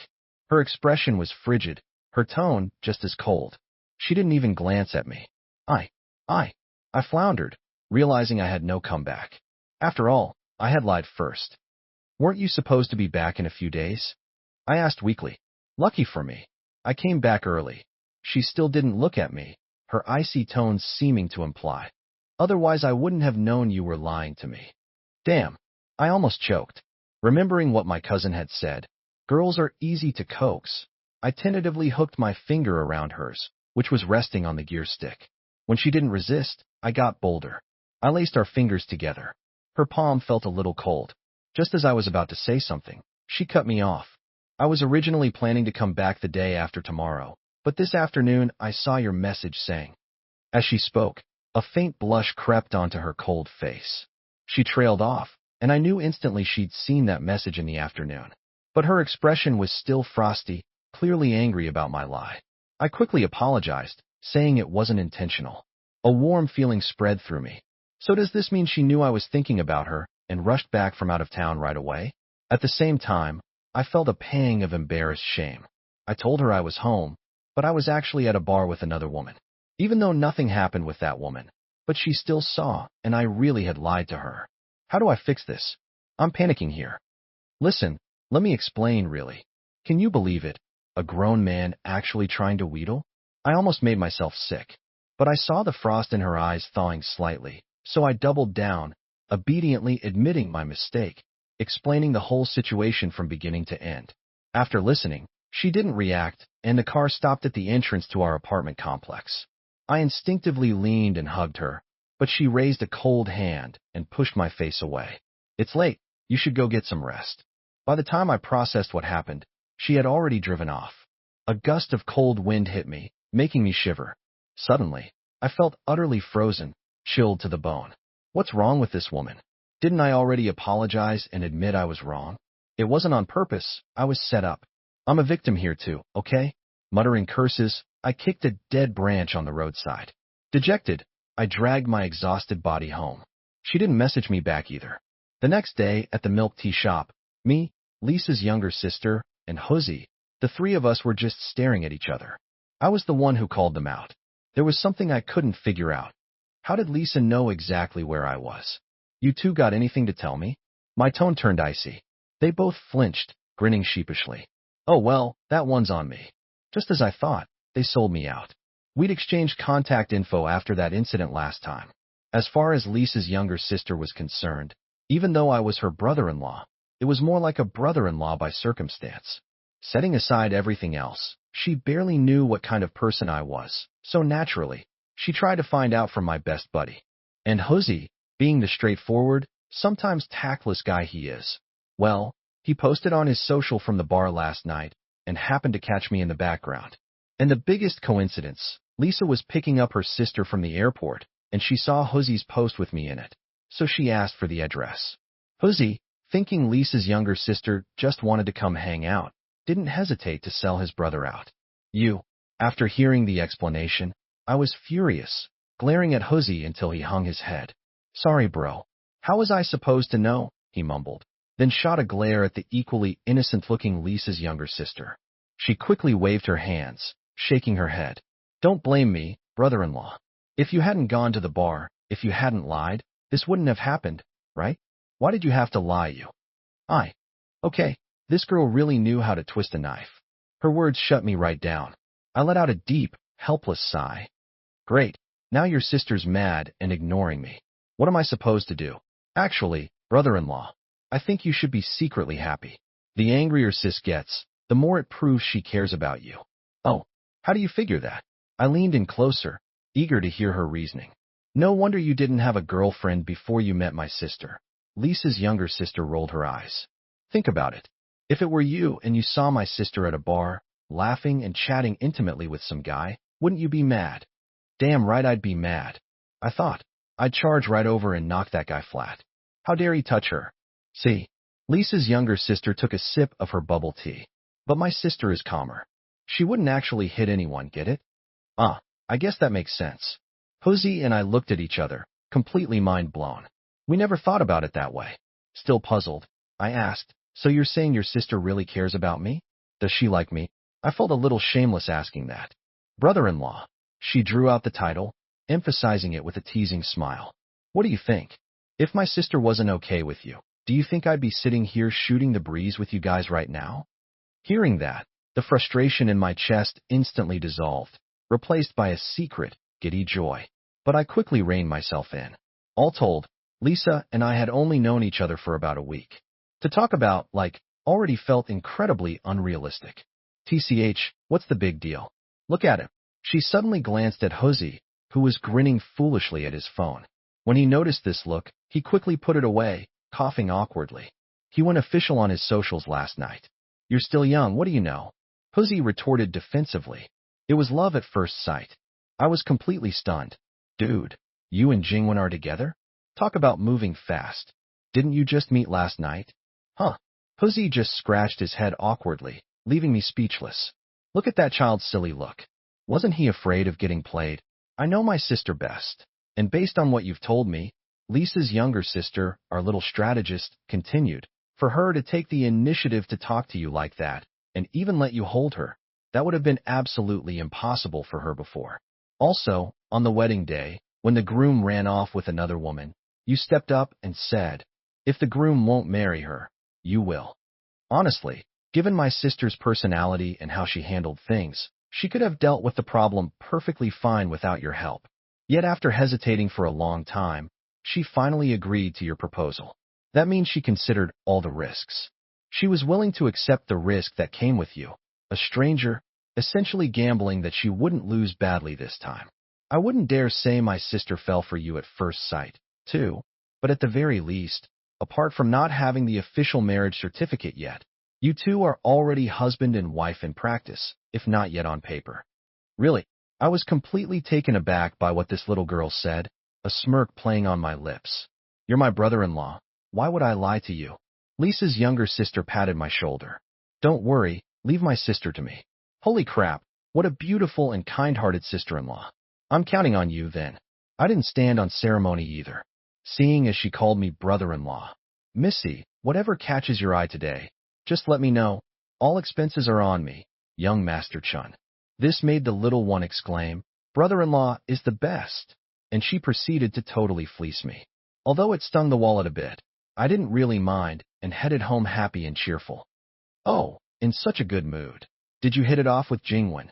Her expression was frigid, her tone just as cold. She didn't even glance at me. I floundered, realizing I had no comeback. After all, I had lied first. Weren't you supposed to be back in a few days? I asked weakly. Lucky for me, I came back early. She still didn't look at me, her icy tones seeming to imply. Otherwise I wouldn't have known you were lying to me. Damn, I almost choked. Remembering what my cousin had said, girls are easy to coax. I tentatively hooked my finger around hers, which was resting on the gear stick. When she didn't resist, I got bolder. I laced our fingers together. Her palm felt a little cold. Just as I was about to say something, she cut me off. I was originally planning to come back the day after tomorrow, but this afternoon I saw your message saying. As she spoke, a faint blush crept onto her cold face. She trailed off, and I knew instantly she'd seen that message in the afternoon. But her expression was still frosty, clearly angry about my lie. I quickly apologized, saying it wasn't intentional. A warm feeling spread through me. So does this mean she knew I was thinking about her and rushed back from out of town right away? At the same time, I felt a pang of embarrassed shame. I told her I was home, but I was actually at a bar with another woman. Even though nothing happened with that woman, but she still saw, and I really had lied to her. How do I fix this? I'm panicking here. Listen, let me explain really. Can you believe it? A grown man actually trying to wheedle? I almost made myself sick. But I saw the frost in her eyes thawing slightly, so I doubled down, obediently admitting my mistake, explaining the whole situation from beginning to end. After listening, she didn't react, and the car stopped at the entrance to our apartment complex. I instinctively leaned and hugged her, but she raised a cold hand and pushed my face away. It's late, you should go get some rest. By the time I processed what happened, she had already driven off. A gust of cold wind hit me, making me shiver. Suddenly, I felt utterly frozen, chilled to the bone. What's wrong with this woman? Didn't I already apologize and admit I was wrong? It wasn't on purpose, I was set up. I'm a victim here too, okay? Muttering curses, I kicked a dead branch on the roadside. Dejected, I dragged my exhausted body home. She didn't message me back either. The next day, at the milk tea shop, me, Lisa's younger sister, and Huzzy, the three of us were just staring at each other. I was the one who called them out. There was something I couldn't figure out. How did Lisa know exactly where I was? You two got anything to tell me? My tone turned icy. They both flinched, grinning sheepishly. Oh well, that one's on me. Just as I thought, they sold me out. We'd exchanged contact info after that incident last time. As far as Lisa's younger sister was concerned, even though I was her brother-in-law, it was more like a brother-in-law by circumstance. Setting aside everything else, she barely knew what kind of person I was, so naturally, She tried to find out from my best buddy. And Jose, being the straightforward, sometimes tactless guy he is, well, he posted on his social from the bar last night and happened to catch me in the background. And the biggest coincidence, Lisa was picking up her sister from the airport, and she saw Jose's post with me in it, so she asked for the address. Jose, thinking Lisa's younger sister just wanted to come hang out, didn't hesitate to sell his brother out. After hearing the explanation, I was furious, glaring at Jose until he hung his head. Sorry, bro. How was I supposed to know? He mumbled, then shot a glare at the equally innocent-looking Lisa's younger sister. She quickly waved her hands, shaking her head. Don't blame me, brother-in-law. If you hadn't gone to the bar, if you hadn't lied, this wouldn't have happened, right? Why did you have to lie, you? Okay, this girl really knew how to twist a knife. Her words shut me right down. I let out a deep, helpless sigh. Great, now your sister's mad and ignoring me. What am I supposed to do? Actually, brother-in-law, I think you should be secretly happy. The angrier sis gets, the more it proves she cares about you. Oh, how do you figure that? I leaned in closer, eager to hear her reasoning. No wonder you didn't have a girlfriend before you met my sister. Lisa's younger sister rolled her eyes. Think about it. If it were you and you saw my sister at a bar, laughing and chatting intimately with some guy, wouldn't you be mad? Damn right I'd be mad. I thought. I'd charge right over and knock that guy flat. How dare he touch her? See, Lisa's younger sister took a sip of her bubble tea. But my sister is calmer. She wouldn't actually hit anyone, get it? I guess that makes sense. Jose and I looked at each other, completely mind-blown. We never thought about it that way. Still puzzled, I asked, so you're saying your sister really cares about me? Does she like me? I felt a little shameless asking that. Brother-in-law. She drew out the title, emphasizing it with a teasing smile. What do you think? If my sister wasn't okay with you, do you think I'd be sitting here shooting the breeze with you guys right now? Hearing that, the frustration in my chest instantly dissolved, replaced by a secret, giddy joy. But I quickly reined myself in. All told, Lisa and I had only known each other for about a week. To talk about, already felt incredibly unrealistic. TCH, what's the big deal? Look at him. She suddenly glanced at Jose, who was grinning foolishly at his phone. When he noticed this look, he quickly put it away, coughing awkwardly. He went official on his socials last night. You're still young, what do you know? Jose retorted defensively. It was love at first sight. I was completely stunned. Dude, you and Jingwen are together? Talk about moving fast. Didn't you just meet last night? Huh. Jose just scratched his head awkwardly, leaving me speechless. Look at that child's silly look. Wasn't he afraid of getting played? I know my sister best. And based on what you've told me, Lisa's younger sister, our little strategist, continued. For her to take the initiative to talk to you like that, and even let you hold her, that would have been absolutely impossible for her before. Also, on the wedding day, when the groom ran off with another woman, you stepped up and said, if the groom won't marry her, you will. Honestly, given my sister's personality and how she handled things, she could have dealt with the problem perfectly fine without your help. Yet after hesitating for a long time, she finally agreed to your proposal. That means she considered all the risks. She was willing to accept the risk that came with you, a stranger, essentially gambling that she wouldn't lose badly this time. I wouldn't dare say my sister fell for you at first sight, too, but at the very least, apart from not having the official marriage certificate yet, you two are already husband and wife in practice, if not yet on paper. Really, I was completely taken aback by what this little girl said, a smirk playing on my lips. You're my brother-in-law. Why would I lie to you? Lisa's younger sister patted my shoulder. Don't worry, leave my sister to me. Holy crap, what a beautiful and kind-hearted sister-in-law. I'm counting on you, then. I didn't stand on ceremony either, seeing as she called me brother-in-law. Missy, whatever catches your eye today, just let me know. All expenses are on me, young Master Chun. This made the little one exclaim, brother-in-law is the best, and she proceeded to totally fleece me. Although it stung the wallet a bit, I didn't really mind and headed home happy and cheerful. Oh, in such a good mood. Did you hit it off with Jingwen?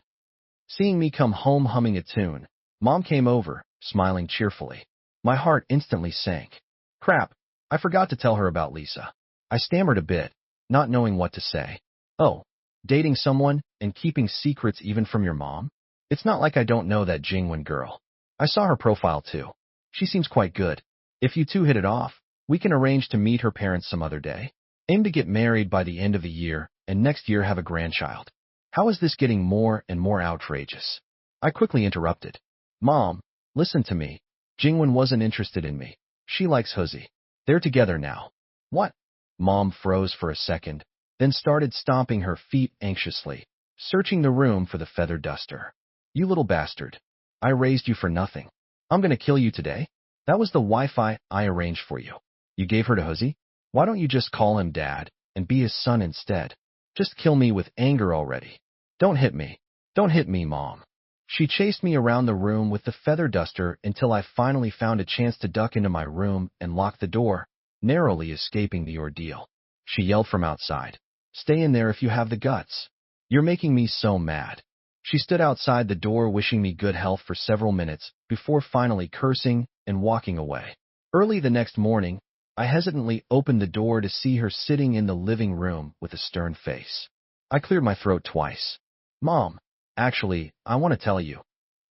Seeing me come home humming a tune, Mom came over, smiling cheerfully. My heart instantly sank. Crap, I forgot to tell her about Lisa. I stammered a bit, not knowing what to say. Oh, dating someone and keeping secrets even from your mom? It's not like I don't know that Jingwen girl. I saw her profile too. She seems quite good. If you two hit it off, we can arrange to meet her parents some other day. Aim to get married by the end of the year, and next year have a grandchild. How is this getting more and more outrageous? I quickly interrupted. Mom, listen to me. Jingwen wasn't interested in me. She likes Huzi. They're together now. What? Mom froze for a second, then started stomping her feet anxiously, searching the room for the feather duster. You little bastard. I raised you for nothing. I'm gonna kill you today. That was the Wi-Fi I arranged for you. You gave her to Huzi? Why don't you just call him Dad and be his son instead? Just kill me with anger already. Don't hit me. Don't hit me, Mom. She chased me around the room with the feather duster until I finally found a chance to duck into my room and lock the door, narrowly escaping the ordeal. She yelled from outside. Stay in there if you have the guts. You're making me so mad. She stood outside the door wishing me good health for several minutes before finally cursing and walking away. Early the next morning, I hesitantly opened the door to see her sitting in the living room with a stern face. I cleared my throat twice. Mom, actually, I want to tell you.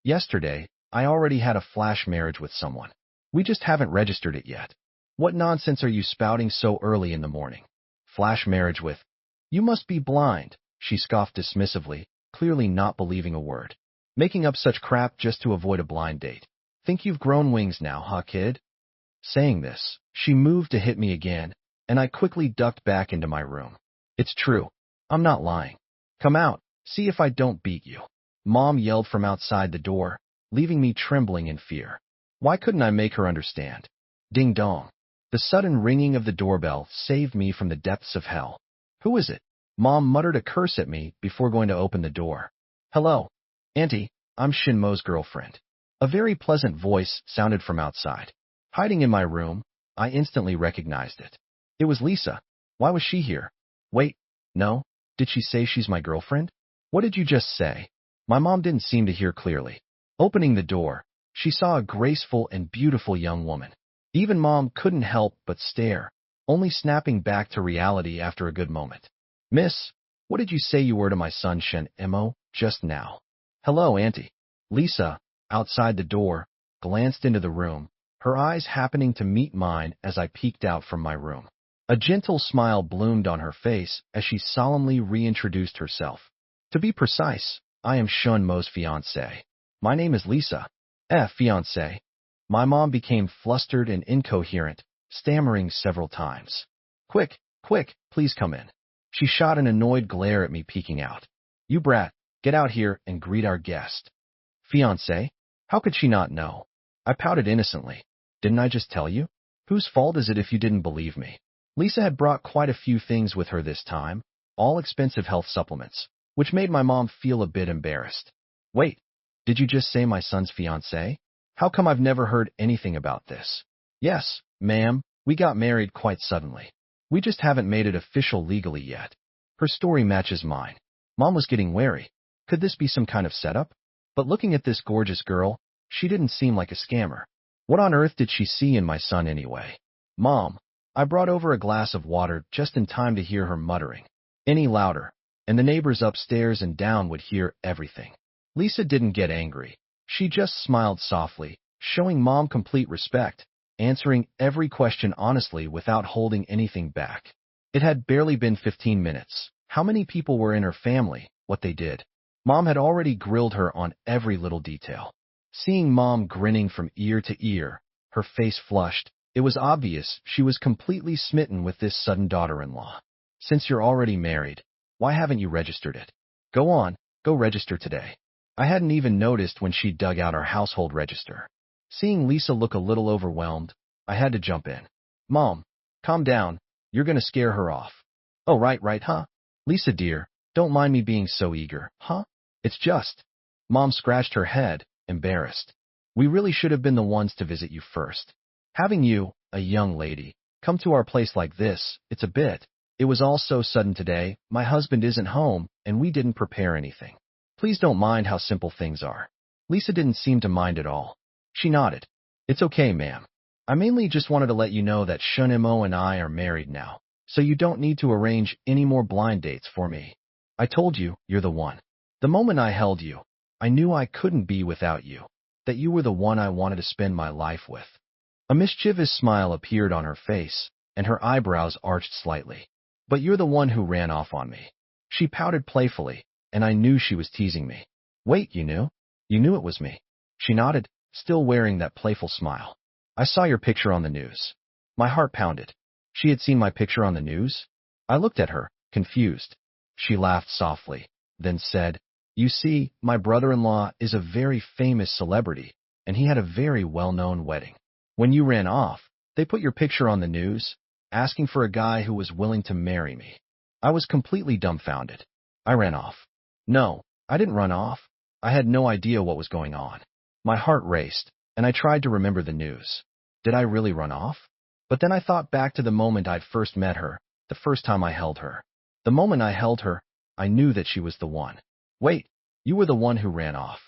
Yesterday, I already had a flash marriage with someone. We just haven't registered it yet. What nonsense are you spouting so early in the morning? Flash marriage with? You must be blind, she scoffed dismissively, clearly not believing a word. Making up such crap just to avoid a blind date. Think you've grown wings now, huh, kid? Saying this, she moved to hit me again, and I quickly ducked back into my room. It's true. I'm not lying. Come out, see if I don't beat you. Mom yelled from outside the door, leaving me trembling in fear. Why couldn't I make her understand? Ding dong. The sudden ringing of the doorbell saved me from the depths of hell. Who is it? Mom muttered a curse at me before going to open the door. Hello, Auntie, I'm Shinmo's girlfriend. A very pleasant voice sounded from outside. Hiding in my room, I instantly recognized it. It was Lisa. Why was she here? Wait, no, did she say she's my girlfriend? What did you just say? My mom didn't seem to hear clearly. Opening the door, she saw a graceful and beautiful young woman. Even Mom couldn't help but stare, only snapping back to reality after a good moment. Miss, what did you say you were to my son Shen-mo just now? Hello, Auntie. Lisa, outside the door, glanced into the room, her eyes happening to meet mine as I peeked out from my room. A gentle smile bloomed on her face as she solemnly reintroduced herself. To be precise, I am Shunmo's fiancée. My name is Lisa. Fiancée. My mom became flustered and incoherent, stammering several times. Quick, quick, please come in. She shot an annoyed glare at me peeking out. You brat, get out here and greet our guest. Fiancé? How could she not know? I pouted innocently. Didn't I just tell you? Whose fault is it if you didn't believe me? Lisa had brought quite a few things with her this time, all expensive health supplements, which made my mom feel a bit embarrassed. Wait, did you just say my son's fiancé? How come I've never heard anything about this? Yes, ma'am, we got married quite suddenly. We just haven't made it official legally yet. Her story matches mine. Mom was getting wary. Could this be some kind of setup? But looking at this gorgeous girl, she didn't seem like a scammer. What on earth did she see in my son anyway? Mom, I brought over a glass of water just in time to hear her muttering. Any louder, and the neighbors upstairs and down would hear everything. Lisa didn't get angry. She just smiled softly, showing Mom complete respect, answering every question honestly without holding anything back. It had barely been 15 minutes. How many people were in her family, what they did. Mom had already grilled her on every little detail. Seeing Mom grinning from ear to ear, her face flushed, it was obvious she was completely smitten with this sudden daughter-in-law. Since you're already married, why haven't you registered it? Go on, go register today. I hadn't even noticed when she dug out our household register. Seeing Lisa look a little overwhelmed, I had to jump in. Mom, calm down, you're gonna scare her off. Oh, right, huh? Lisa dear, don't mind me being so eager, huh? It's just. Mom scratched her head, embarrassed. We really should have been the ones to visit you first. Having you, a young lady, come to our place like this, it's a bit. It was all so sudden today, my husband isn't home, and we didn't prepare anything. Please don't mind how simple things are. Lisa didn't seem to mind at all. She nodded. It's okay, ma'am. I mainly just wanted to let you know that Shunemo and I are married now, so you don't need to arrange any more blind dates for me. I told you, you're the one. The moment I held you, I knew I couldn't be without you. that you were the one I wanted to spend my life with. A mischievous smile appeared on her face, and her eyebrows arched slightly. But you're the one who ran off on me. She pouted playfully, and I knew she was teasing me. Wait, you knew? You knew it was me. She nodded, still wearing that playful smile. I saw your picture on the news. My heart pounded. She had seen my picture on the news? I looked at her, confused. She laughed softly, then said, You see, my brother-in-law is a very famous celebrity, and he had a very well-known wedding. When you ran off, they put your picture on the news, asking for a guy who was willing to marry me. I was completely dumbfounded. I ran off. No, I didn't run off. I had no idea what was going on. My heart raced, and I tried to remember the news. Did I really run off? But then I thought back to the moment I'd first met her, the first time I held her. The moment I held her, I knew that she was the one. Wait, you were the one who ran off.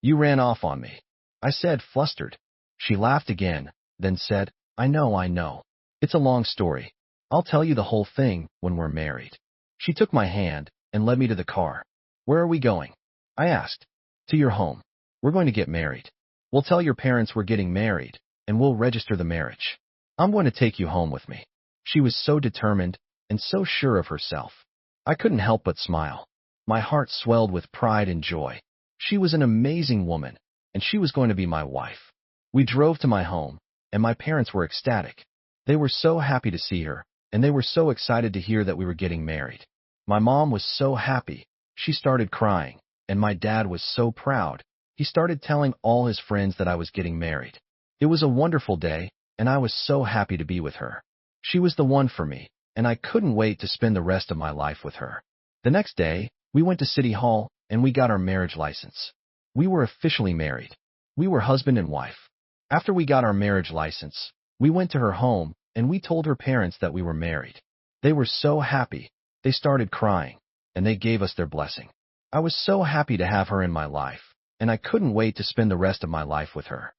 You ran off on me, I said, flustered. She laughed again, then said, I know. It's a long story. I'll tell you the whole thing when we're married. She took my hand and led me to the car. Where are we going? I asked. To your home. We're going to get married. We'll tell your parents we're getting married, and we'll register the marriage. I'm going to take you home with me. She was so determined and so sure of herself. I couldn't help but smile. My heart swelled with pride and joy. She was an amazing woman, and she was going to be my wife. We drove to my home, and my parents were ecstatic. They were so happy to see her, and they were so excited to hear that we were getting married. My mom was so happy. She started crying, and my dad was so proud. He started telling all his friends that I was getting married. It was a wonderful day, and I was so happy to be with her. She was the one for me, and I couldn't wait to spend the rest of my life with her. The next day, we went to City Hall, and we got our marriage license. We were officially married. We were husband and wife. After we got our marriage license, we went to her home, and we told her parents that we were married. They were so happy. They started crying, and they gave us their blessing. I was so happy to have her in my life, and I couldn't wait to spend the rest of my life with her.